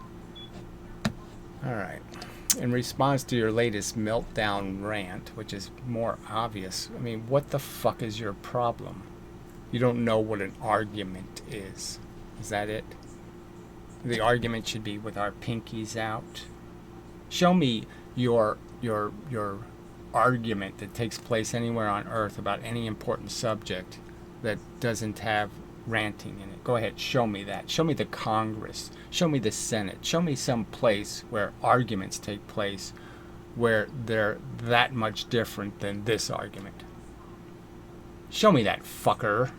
Alright. In response to your latest meltdown rant, which is more obvious, I mean, what the fuck is your problem? You don't know what an argument is. Is that it? The argument should be with our pinkies out. Show me your argument that takes place anywhere on earth about any important subject that doesn't have ranting in it. Go ahead, show me that. Show me the Congress. Show me the Senate. Show me some place where arguments take place where they're that much different than this argument. Show me that, fucker.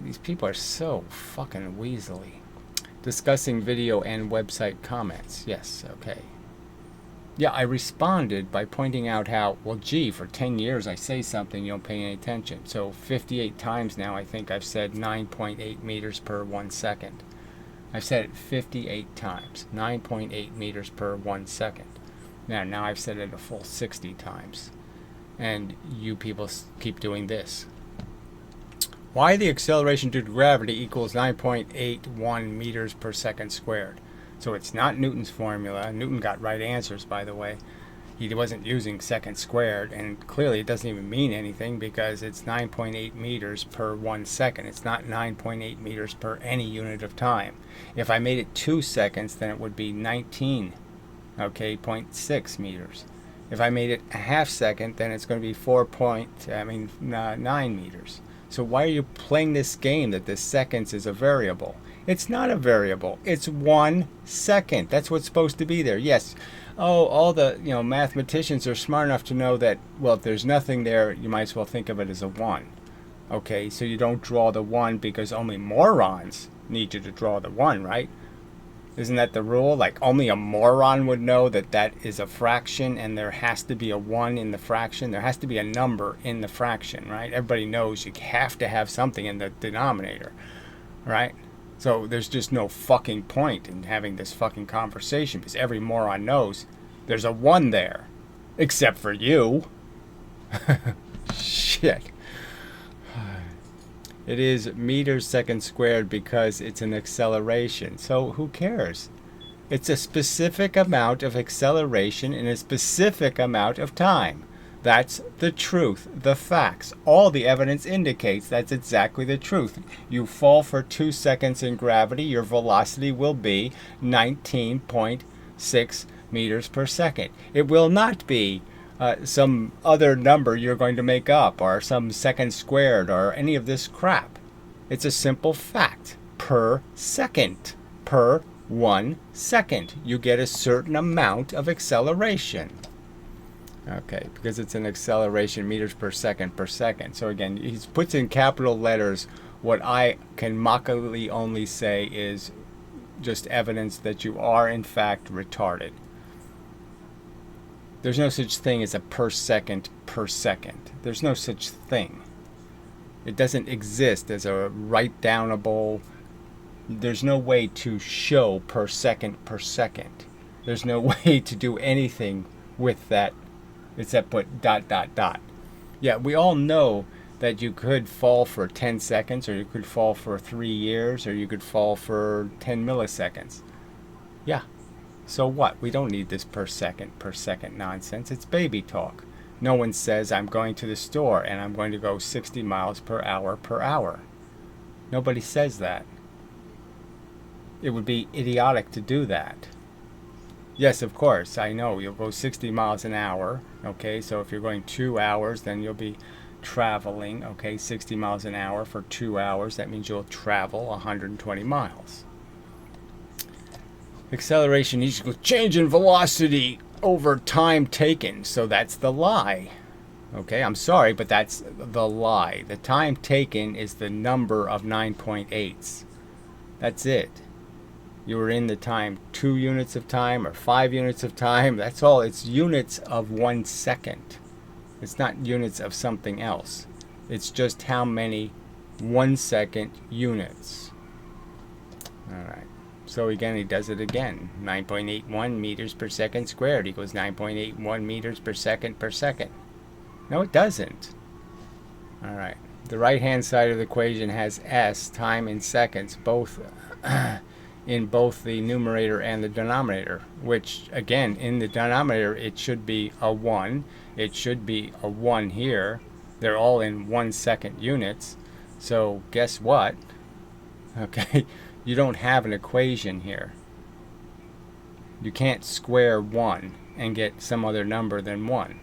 These people are so fucking weaselly. Discussing video and website comments. Yes, okay. Yeah, I responded by pointing out how, well, gee, for 10 years I say something, you don't pay any attention. So 58 times now I think I've said 9.8 meters per 1 second. I've said it 58 times. 9.8 meters per 1 second. Now I've said it a full 60 times. And you people keep doing this. Why the acceleration due to gravity equals 9.81 meters per second squared. So it's not Newton's formula. Newton got right answers, by the way. He wasn't using seconds squared, and clearly it doesn't even mean anything because it's 9.8 meters per 1 second. It's not 9.8 meters per any unit of time. If I made it 2 seconds, then it would be 19, okay, 0.6 meters. If I made it a half second, then it's going to be 9 meters. So why are you playing this game that the seconds is a variable? It's not a variable. It's 1 second. That's what's supposed to be there. Yes. Oh, all the mathematicians are smart enough to know that, well, if there's nothing there, you might as well think of it as a 1. Okay, so you don't draw the 1 because only morons need you to draw the 1, right? Isn't that the rule? Like, only a moron would know that that is a fraction and there has to be a 1 in the fraction. There has to be a number in the fraction, right? Everybody knows you have to have something in the denominator, right? So there's just no fucking point in having this fucking conversation because every moron knows there's a 1 there. Except for you. Shit. It is meters second squared because it's an acceleration. So who cares? It's a specific amount of acceleration in a specific amount of time. That's the truth, the facts. All the evidence indicates that's exactly the truth. You fall for 2 seconds in gravity, your velocity will be 19.6 meters per second. It will not be some other number you're going to make up, or some second squared, or any of this crap. It's a simple fact. Per second. Per 1 second. You get a certain amount of acceleration. Okay, because it's an acceleration meters per second per second. So again, he puts in capital letters what I can mockily only say is just evidence that you are in fact retarded. There's no such thing as a per second per second. There's no such thing. It doesn't exist as a write-downable. There's no way to show per second per second. There's no way to do anything with that except put ... Yeah, we all know that you could fall for 10 seconds, or you could fall for 3 years, or you could fall for 10 milliseconds. Yeah. So what? We don't need this per second nonsense. It's baby talk. No one says I'm going to the store and I'm going to go 60 miles per hour. Nobody says that. It would be idiotic to do that. Yes, of course, I know you'll go 60 miles an hour. Okay, so if you're going 2 hours, then you'll be traveling, okay, 60 miles an hour for 2 hours. That means you'll travel 120 miles. Acceleration equals change in velocity over time taken. So that's the lie. Okay, I'm sorry, but that's the lie. The time taken is the number of 9.8s. That's it. You were in the time 2 units of time or 5 units of time. That's all. It's units of 1 second. It's not units of something else. It's just how many 1 second units. All right. So again, he does it again. 9.81 meters per second squared equals 9.81 meters per second. No, it doesn't. All right. The right-hand side of the equation has s, time in seconds, both in both the numerator and the denominator, which, again, in the denominator, it should be a 1. It should be a 1 here. They're all in 1 second units. So guess what? Okay, you don't have an equation here. You can't square 1 and get some other number than 1.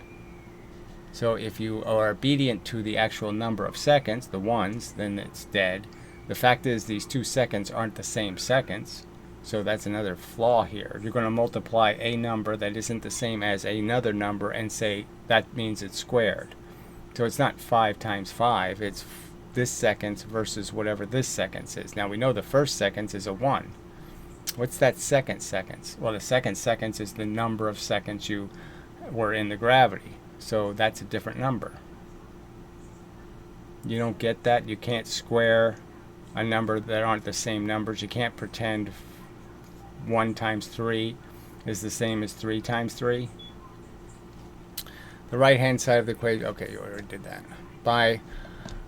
So if you are obedient to the actual number of seconds, the ones, then it's dead. The fact is these 2 seconds aren't the same seconds. So that's another flaw here. You're going to multiply a number that isn't the same as another number and say that means it's squared. So it's not 5 times 5. It's this seconds versus whatever this seconds is. Now we know the first seconds is a 1. What's that second seconds? Well, the second seconds is the number of seconds you were in the gravity. So that's a different number. You don't get that? You can't square a number that aren't the same numbers. You can't pretend 1 times 3 is the same as 3 times 3. The right-hand side of the equation, okay, you already did that. By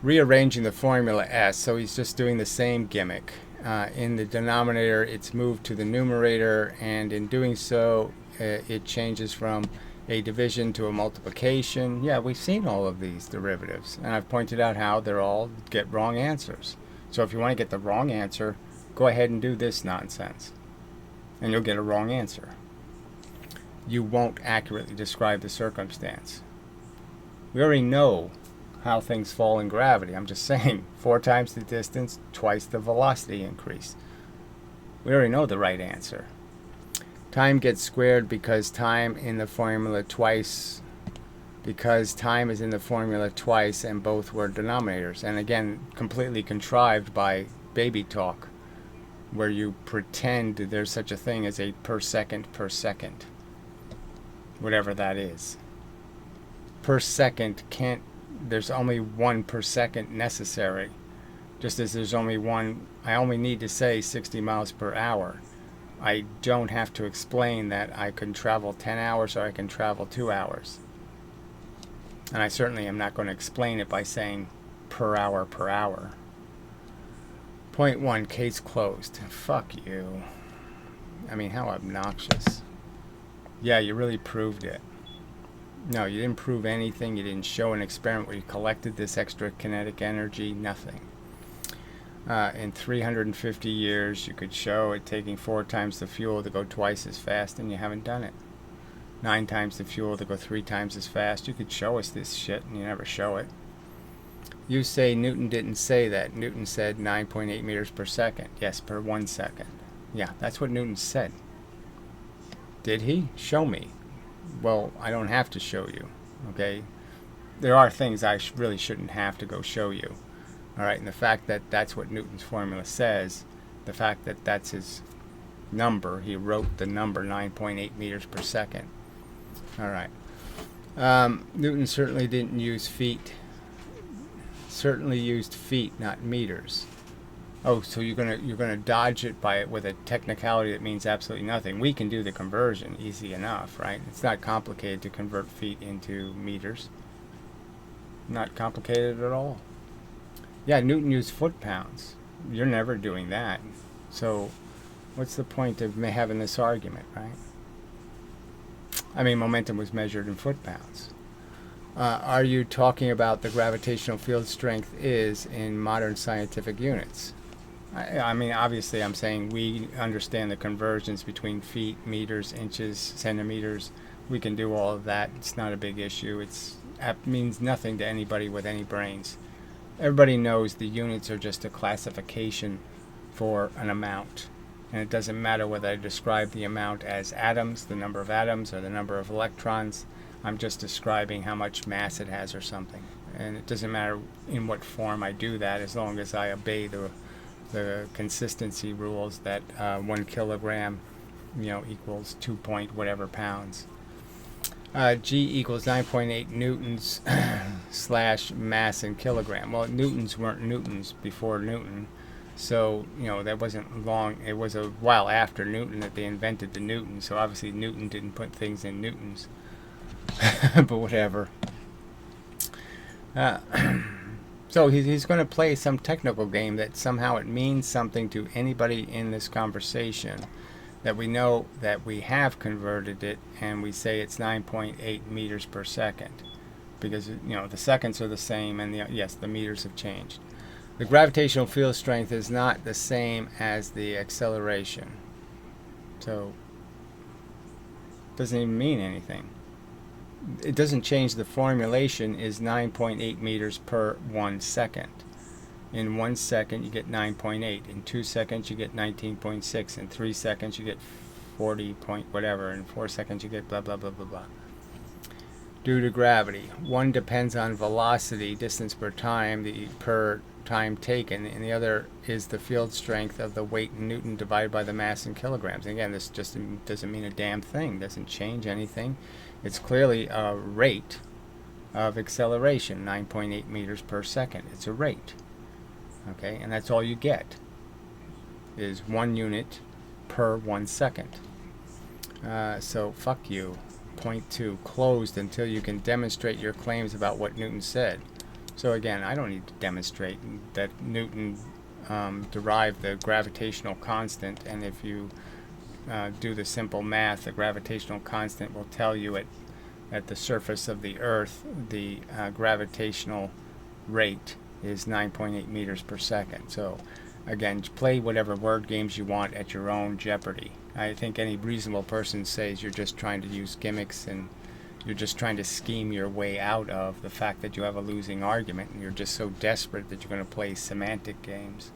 rearranging the formula s, so he's just doing the same gimmick. In the denominator, it's moved to the numerator, and in doing so, it changes from a division to a multiplication. Yeah, we've seen all of these derivatives, and I've pointed out how they're all get wrong answers. So if you want to get the wrong answer, go ahead and do this nonsense, and you'll get a wrong answer. You won't accurately describe the circumstance. We already know how things fall in gravity. I'm just saying, 4 times the distance, twice the velocity increase. We already know the right answer. Time gets squared because time in the formula twice, because time is in the formula twice and both were denominators. And again, completely contrived by baby talk, where you pretend there's such a thing as a per second, whatever that is. Per second can't, there's only 1 per second necessary. Just as there's only one, I only need to say 60 miles per hour. I don't have to explain that I can travel 10 hours or I can travel 2 hours. And I certainly am not going to explain it by saying per hour. Point 1, case closed. Fuck you. I mean, how obnoxious. Yeah, you really proved it. No, you didn't prove anything. You didn't show an experiment where you collected this extra kinetic energy. Nothing. In 350 years, you could show it taking 4 times the fuel to go twice as fast, and you haven't done it. 9 times the fuel to go 3 times as fast. You could show us this shit, and you never show it. You say Newton didn't say that. Newton said 9.8 meters per second. Yes, per 1 second. Yeah, that's what Newton said. Did he? Show me. Well, I don't have to show you, okay? There are things I really shouldn't have to go show you. All right, and the fact that that's what Newton's formula says, the fact that that's his number, he wrote the number 9.8 meters per second. All right. Newton certainly didn't use feet. Certainly used feet, not meters. Oh, so you're gonna dodge it with a technicality that means absolutely nothing. We can do the conversion easy enough, right? It's not complicated to convert feet into meters. Not complicated at all. Yeah, Newton used foot-pounds. You're never doing that. So what's the point of having this argument, right? I mean, momentum was measured in foot-pounds. Are you talking about the gravitational field strength is in modern scientific units? I mean, obviously, I'm saying we understand the conversions between feet, meters, inches, centimeters. We can do all of that. It's not a big issue. It means nothing to anybody with any brains. Everybody knows the units are just a classification for an amount. And it doesn't matter whether I describe the amount as atoms, the number of atoms, or the number of electrons. I'm just describing how much mass it has or something. And it doesn't matter in what form I do that, as long as I obey the consistency rules that 1 kilogram, equals 2 point whatever pounds. G equals 9.8 newtons slash mass in kilogram. Well, newtons weren't newtons before Newton, so that wasn't long. It was a while after Newton that they invented the newton. So obviously Newton didn't put things in newtons, but whatever. So he's going to play some technical game that somehow it means something to anybody in this conversation, that we know that we have converted it, and we say it's 9.8 meters per second, because the seconds are the same, and the meters have changed. The gravitational field strength is not the same as the acceleration, so it doesn't even mean anything. It doesn't change. The formulation is 9.8 meters per 1 second. In 1 second you get 9.8. In 2 seconds you get 19.6. In 3 seconds you get 40 point whatever. In 4 seconds you get blah blah blah blah blah. Due to gravity, one depends on velocity, distance per time, per time taken, and the other is the field strength of the weight in Newton divided by the mass in kilograms. And again, this just doesn't mean a damn thing. Doesn't change anything. It's clearly a rate of acceleration, 9.8 meters per second. It's a rate. Okay, and that's all you get, is 1 unit per 1 second. So fuck you. Point 2, closed until you can demonstrate your claims about what Newton said. So again, I don't need to demonstrate that Newton derived the gravitational constant, and if you do the simple math, the gravitational constant will tell you at the surface of the Earth, the gravitational rate is 9.8 meters per second. So again, play whatever word games you want at your own jeopardy. I think any reasonable person says you're just trying to use gimmicks, and you're just trying to scheme your way out of the fact that you have a losing argument, and you're just so desperate that you're going to play semantic games.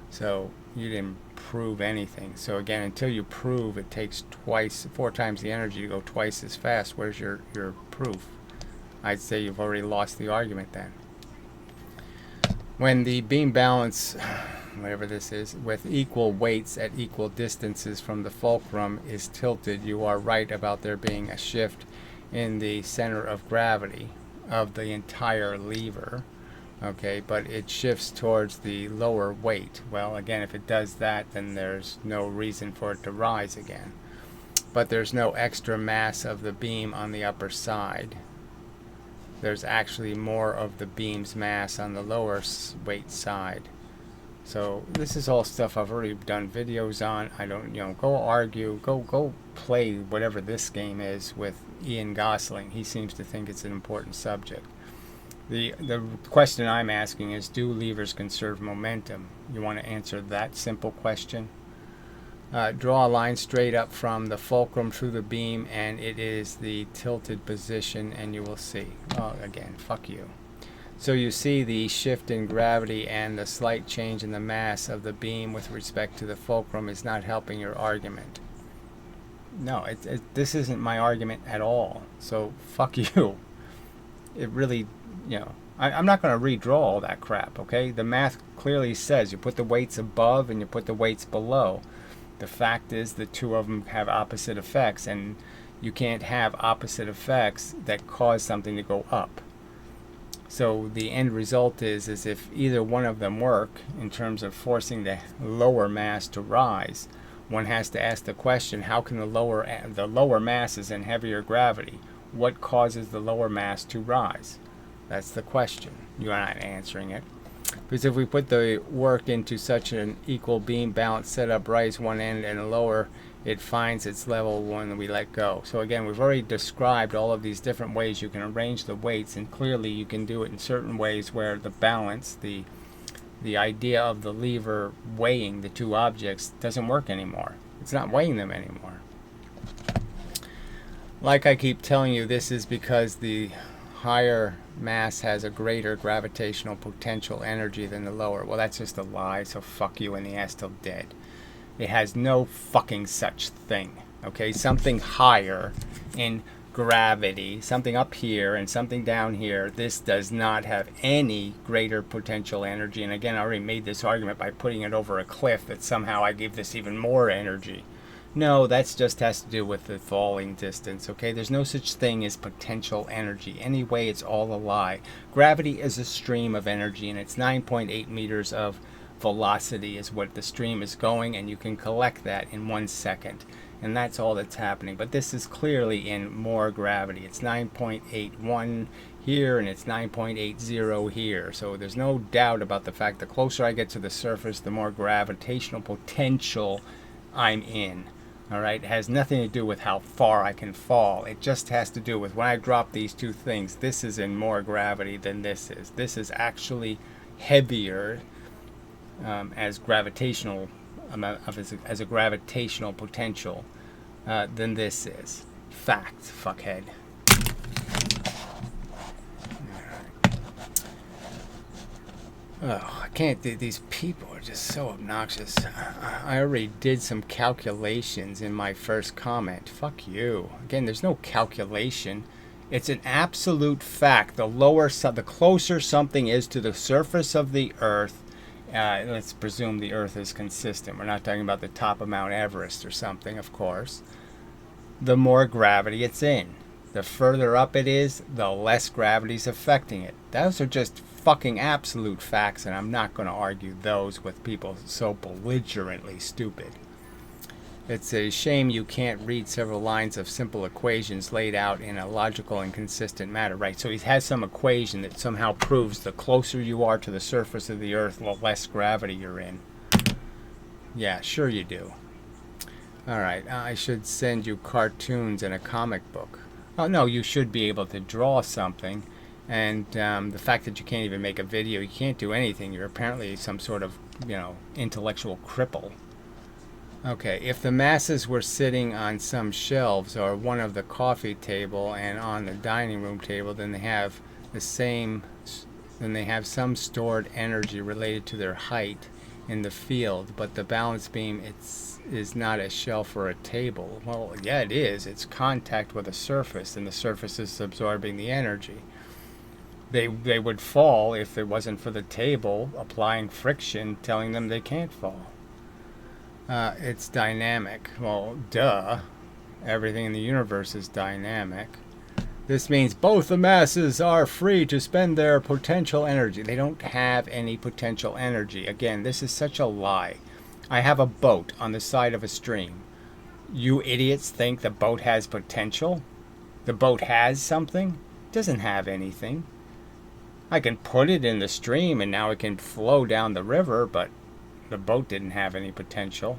So you didn't prove anything. So again, until you prove, it takes 4 times the energy to go twice as fast. Where's your proof? I'd say you've already lost the argument then. When the beam balance, whatever this is, with equal weights at equal distances from the fulcrum is tilted, you are right about there being a shift in the center of gravity of the entire lever. Okay, but it shifts towards the lower weight. Well, again, if it does that, then there's no reason for it to rise again. But there's no extra mass of the beam on the upper side. There's actually more of the beam's mass on the lower weight side. So this is all stuff I've already done videos on. I don't, go argue, go play whatever this game is with Ian Gosling. He seems to think it's an important subject. The question I'm asking is, do levers conserve momentum? You want to answer that simple question? Draw a line straight up from the fulcrum through the beam, and it is the tilted position, and you will see. Oh, again, fuck you. So you see the shift in gravity and the slight change in the mass of the beam with respect to the fulcrum is not helping your argument. No, this isn't my argument at all. So fuck you. It really, I'm not going to redraw all that crap, okay? The math clearly says you put the weights above and you put the weights below. The fact is the two of them have opposite effects, and you can't have opposite effects that cause something to go up. So the end result is if either one of them work in terms of forcing the lower mass to rise, one has to ask the question, how can the lower mass is in heavier gravity? What causes the lower mass to rise? That's the question. You're not answering it. Because if we put the work into such an equal beam balance setup, rise one end and lower, it finds its level when we let go. So again, we've already described all of these different ways you can arrange the weights, and clearly you can do it in certain ways where the balance, the idea of the lever weighing the two objects doesn't work anymore. It's not weighing them anymore. Like I keep telling you, this is because the higher mass has a greater gravitational potential energy than the lower. Well, that's just a lie, so fuck you in the ass till dead. It has no fucking such thing. Okay, something higher in gravity, something up here and something down here, this does not have any greater potential energy. And again, I already made this argument by putting it over a cliff that somehow I give this even more energy. No, that just has to do with the falling distance, okay? There's no such thing as potential energy. Anyway, it's all a lie. Gravity is a stream of energy, and it's 9.8 meters of velocity is what the stream is going, and you can collect that in 1 second. And that's all that's happening. But this is clearly in more gravity. It's 9.81 here, and it's 9.80 here. So there's no doubt about the fact the closer I get to the surface, the more gravitational potential I'm in. All right, it has nothing to do with how far I can fall. It just has to do with when I drop these two things, this is in more gravity than this is. This is actually heavier as gravitational as a gravitational potential than this is. Fact, fuckhead. Oh, I can't. These people are just so obnoxious. I already did some calculations in my first comment. Fuck you. Again, there's no calculation. It's an absolute fact. The closer something is to the surface of the Earth, let's presume the Earth is consistent. We're not talking about the top of Mount Everest or something, of course. The more gravity it's in. The further up it is, the less gravity's affecting it. Those are just fucking absolute facts, and I'm not going to argue those with people so belligerently stupid. It's a shame you can't read several lines of simple equations laid out in a logical and consistent manner. Right, so he has some equation that somehow proves the closer you are to the surface of the Earth, the less gravity you're in. Yeah, sure you do. Alright, I should send you cartoons and a comic book. Oh no, you should be able to draw something. And the fact that you can't even make a video, you can't do anything. You're apparently some sort of, intellectual cripple. Okay, if the masses were sitting on some shelves or one of the coffee table and on the dining room table, then they have some stored energy related to their height in the field, but the balance beam is not a shelf or a table. Well, yeah, it is. It's contact with a surface, and the surface is absorbing the energy. They would fall if it wasn't for the table applying friction, telling them they can't fall. It's dynamic. Well, duh. Everything in the universe is dynamic. This means both the masses are free to spend their potential energy. They don't have any potential energy. Again, this is such a lie. I have a boat on the side of a stream. You idiots think the boat has potential? The boat has something? It doesn't have anything. I can put it in the stream and now it can flow down the river, but the boat didn't have any potential.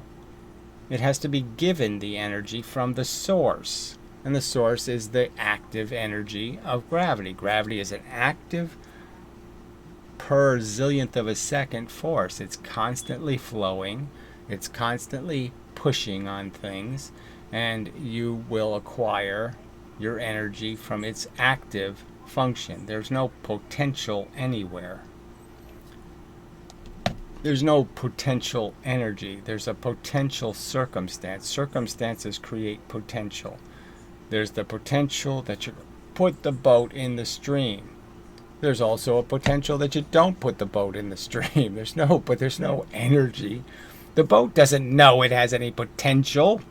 It has to be given the energy from the source. And the source is the active energy of gravity. Gravity is an active per zillionth of a second force. It's constantly flowing. It's constantly pushing on things. And you will acquire your energy from its active function. There's no potential anywhere. There's no potential energy. There's a potential circumstance. Circumstances create potential. There's the potential that you put the boat in the stream. There's also a potential that you don't put the boat in the stream. There's no energy. The boat doesn't know it has any potential.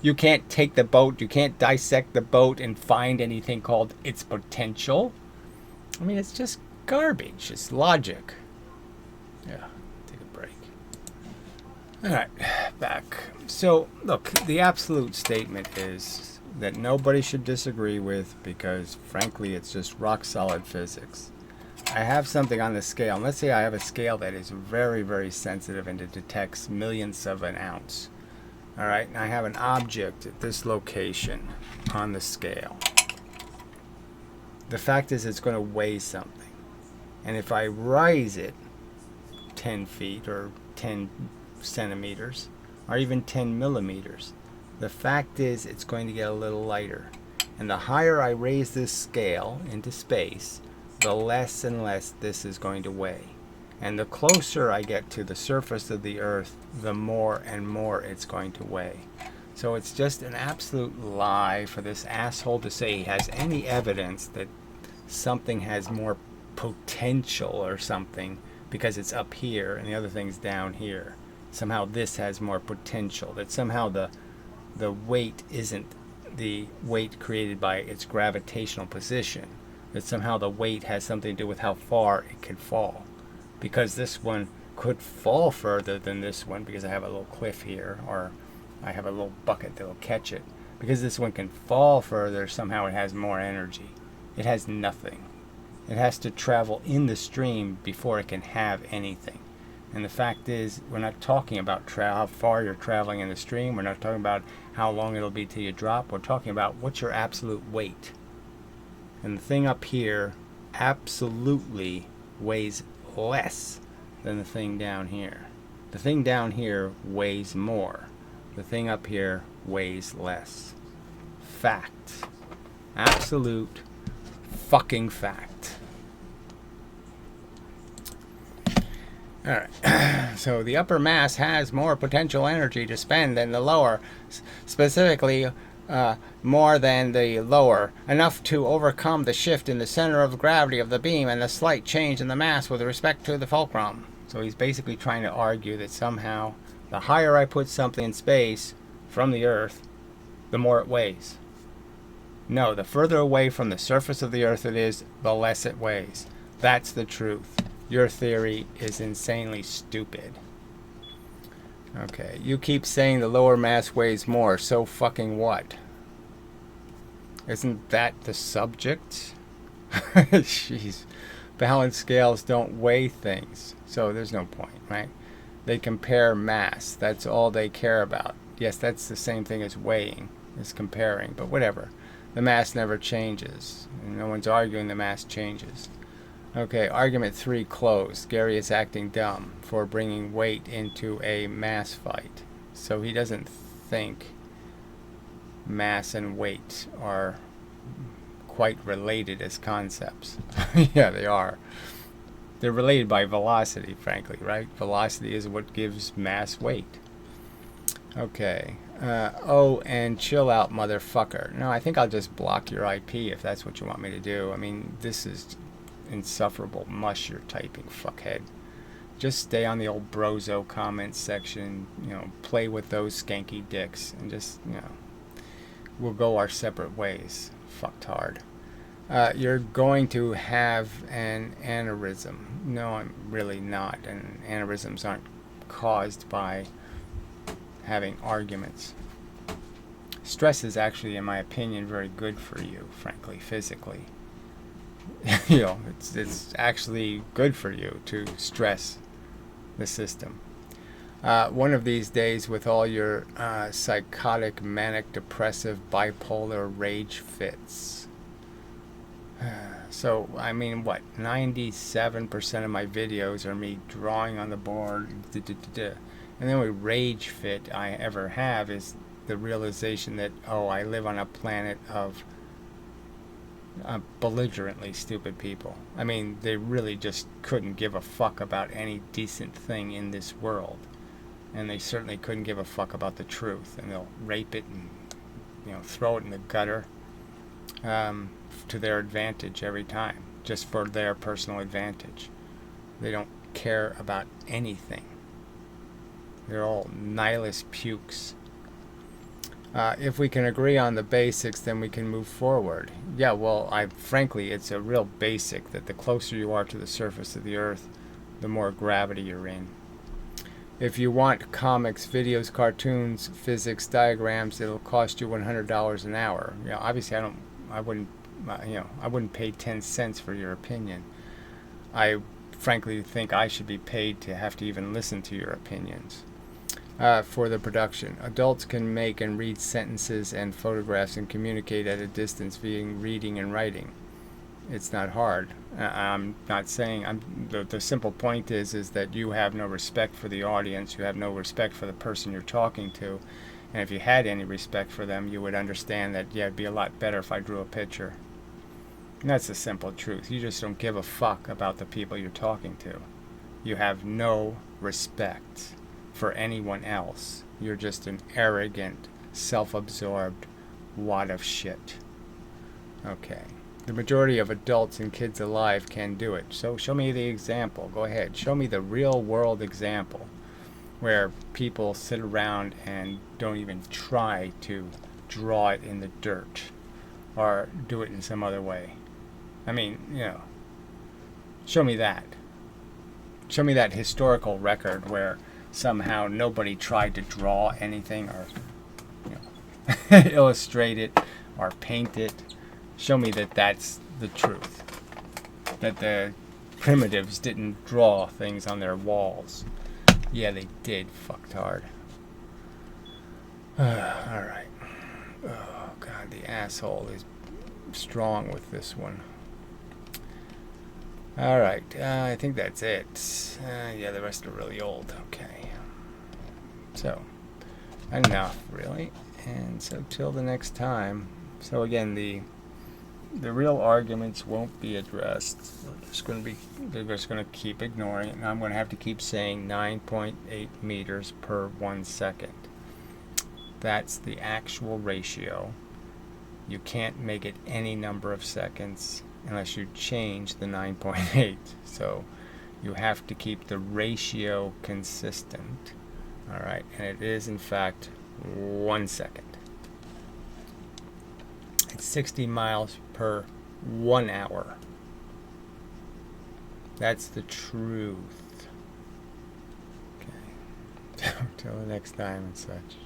You can't take the boat, you can't dissect the boat and find anything called its potential. I mean, it's just garbage. It's logic. Yeah, take a break. All right, back. So, look, the absolute statement is that nobody should disagree with because, frankly, it's just rock-solid physics. I have something on the scale. And let's say I have a scale that is very, very sensitive and it detects millionths of an ounce. All right, and I have an object at this location on the scale. The fact is it's going to weigh something. And if I rise it 10 feet or 10 centimeters or even 10 millimeters, the fact is it's going to get a little lighter. And the higher I raise this scale into space, the less and less this is going to weigh. And the closer I get to the surface of the Earth, the more and more it's going to weigh. So it's just an absolute lie for this asshole to say he has any evidence that something has more potential or something because it's up here and the other thing's down here. Somehow this has more potential. That somehow the weight isn't the weight created by its gravitational position. That somehow the weight has something to do with how far it can fall. Because this one could fall further than this one because I have a little cliff here, or I have a little bucket that will catch it. Because this one can fall further, somehow it has more energy. It has nothing. It has to travel in the stream before it can have anything. And the fact is, we're not talking about how far you're traveling in the stream. We're not talking about how long it'll be till you drop. We're talking about what's your absolute weight. And the thing up here absolutely weighs less than the thing down here. The thing down here weighs more. The thing up here weighs less. Fact. Absolute fucking fact. Alright, so the upper mass has more potential energy to spend than the lower, specifically more than the lower, enough to overcome the shift in the center of gravity of the beam and the slight change in the mass with respect to the fulcrum. So he's basically trying to argue that somehow the higher I put something in space from the Earth, the more it weighs. No, the further away from the surface of the Earth it is, the less it weighs. That's the truth. Your theory is insanely stupid. Okay, you keep saying the lower mass weighs more, so fucking what? Isn't that the subject? Jeez. Balance scales don't weigh things, so there's no point, right? They compare mass. That's all they care about. Yes, that's the same thing as weighing, is comparing, but whatever. The mass never changes. And no one's arguing the mass changes. Okay, argument 3 closed. Gary is acting dumb for bringing weight into a mass fight. So he doesn't think mass and weight are quite related as concepts. Yeah, they are. They're related by velocity, frankly, right? Velocity is what gives mass weight. Okay. Oh, and chill out, motherfucker. No, I think I'll just block your IP if that's what you want me to do. I mean, this is insufferable mush you're typing, fuckhead. Just stay on the old brozo comments section, play with those skanky dicks, and just, we'll go our separate ways. Fucktard. You're going to have an aneurysm. No, I'm really not. And aneurysms aren't caused by having arguments. Stress is actually, in my opinion, very good for you, frankly, physically. It's actually good for you to stress the system. One of these days, with all your psychotic, manic, depressive, bipolar rage fits. So, I mean, what? 97% of my videos are me drawing on the board. And the only rage fit I ever have is the realization that, I live on a planet of belligerently stupid people. I mean, they really just couldn't give a fuck about any decent thing in this world. And they certainly couldn't give a fuck about the truth. And they'll rape it and, throw it in the gutter to their advantage every time. Just for their personal advantage. They don't care about anything. They're all nihilist pukes. If we can agree on the basics, then we can move forward. Yeah, well, frankly, it's a real basic that the closer you are to the surface of the Earth, the more gravity you're in. If you want comics, videos, cartoons, physics, diagrams, it'll cost you $100 an hour. Obviously, I wouldn't pay 10 cents for your opinion. I frankly think I should be paid to have to even listen to your opinions. For the production. Adults can make and read sentences and photographs and communicate at a distance via reading and writing. It's not hard. I'm not saying... The simple point is that you have no respect for the audience. You have no respect for the person you're talking to. And if you had any respect for them, you would understand that, it'd be a lot better if I drew a picture. And that's the simple truth. You just don't give a fuck about the people you're talking to. You have no respect for anyone else. You're just an arrogant, self-absorbed wad of shit. Okay. The majority of adults and kids alive can do it. So show me the example. Go ahead. Show me the real world example where people sit around and don't even try to draw it in the dirt or do it in some other way. I mean, show me that. Show me that historical record where somehow nobody tried to draw anything or illustrate it or paint it. Show me that that's the truth. That the primitives didn't draw things on their walls. Yeah, they did. Fucktard. Alright. Oh, God, the asshole is strong with this one. Alright, I think that's it. Yeah, the rest are really old. Okay. So, enough, really. And so, till the next time. So, again, the real arguments won't be addressed. They're just going to keep ignoring it, and I'm going to have to keep saying 9.8 meters per 1 second. That's the actual ratio. You can't make it any number of seconds unless you change the 9.8. So you have to keep the ratio consistent. Alright, and it is in fact 1 second. It's 60 miles per 1 hour. That's the truth. Okay. Till the next time and such.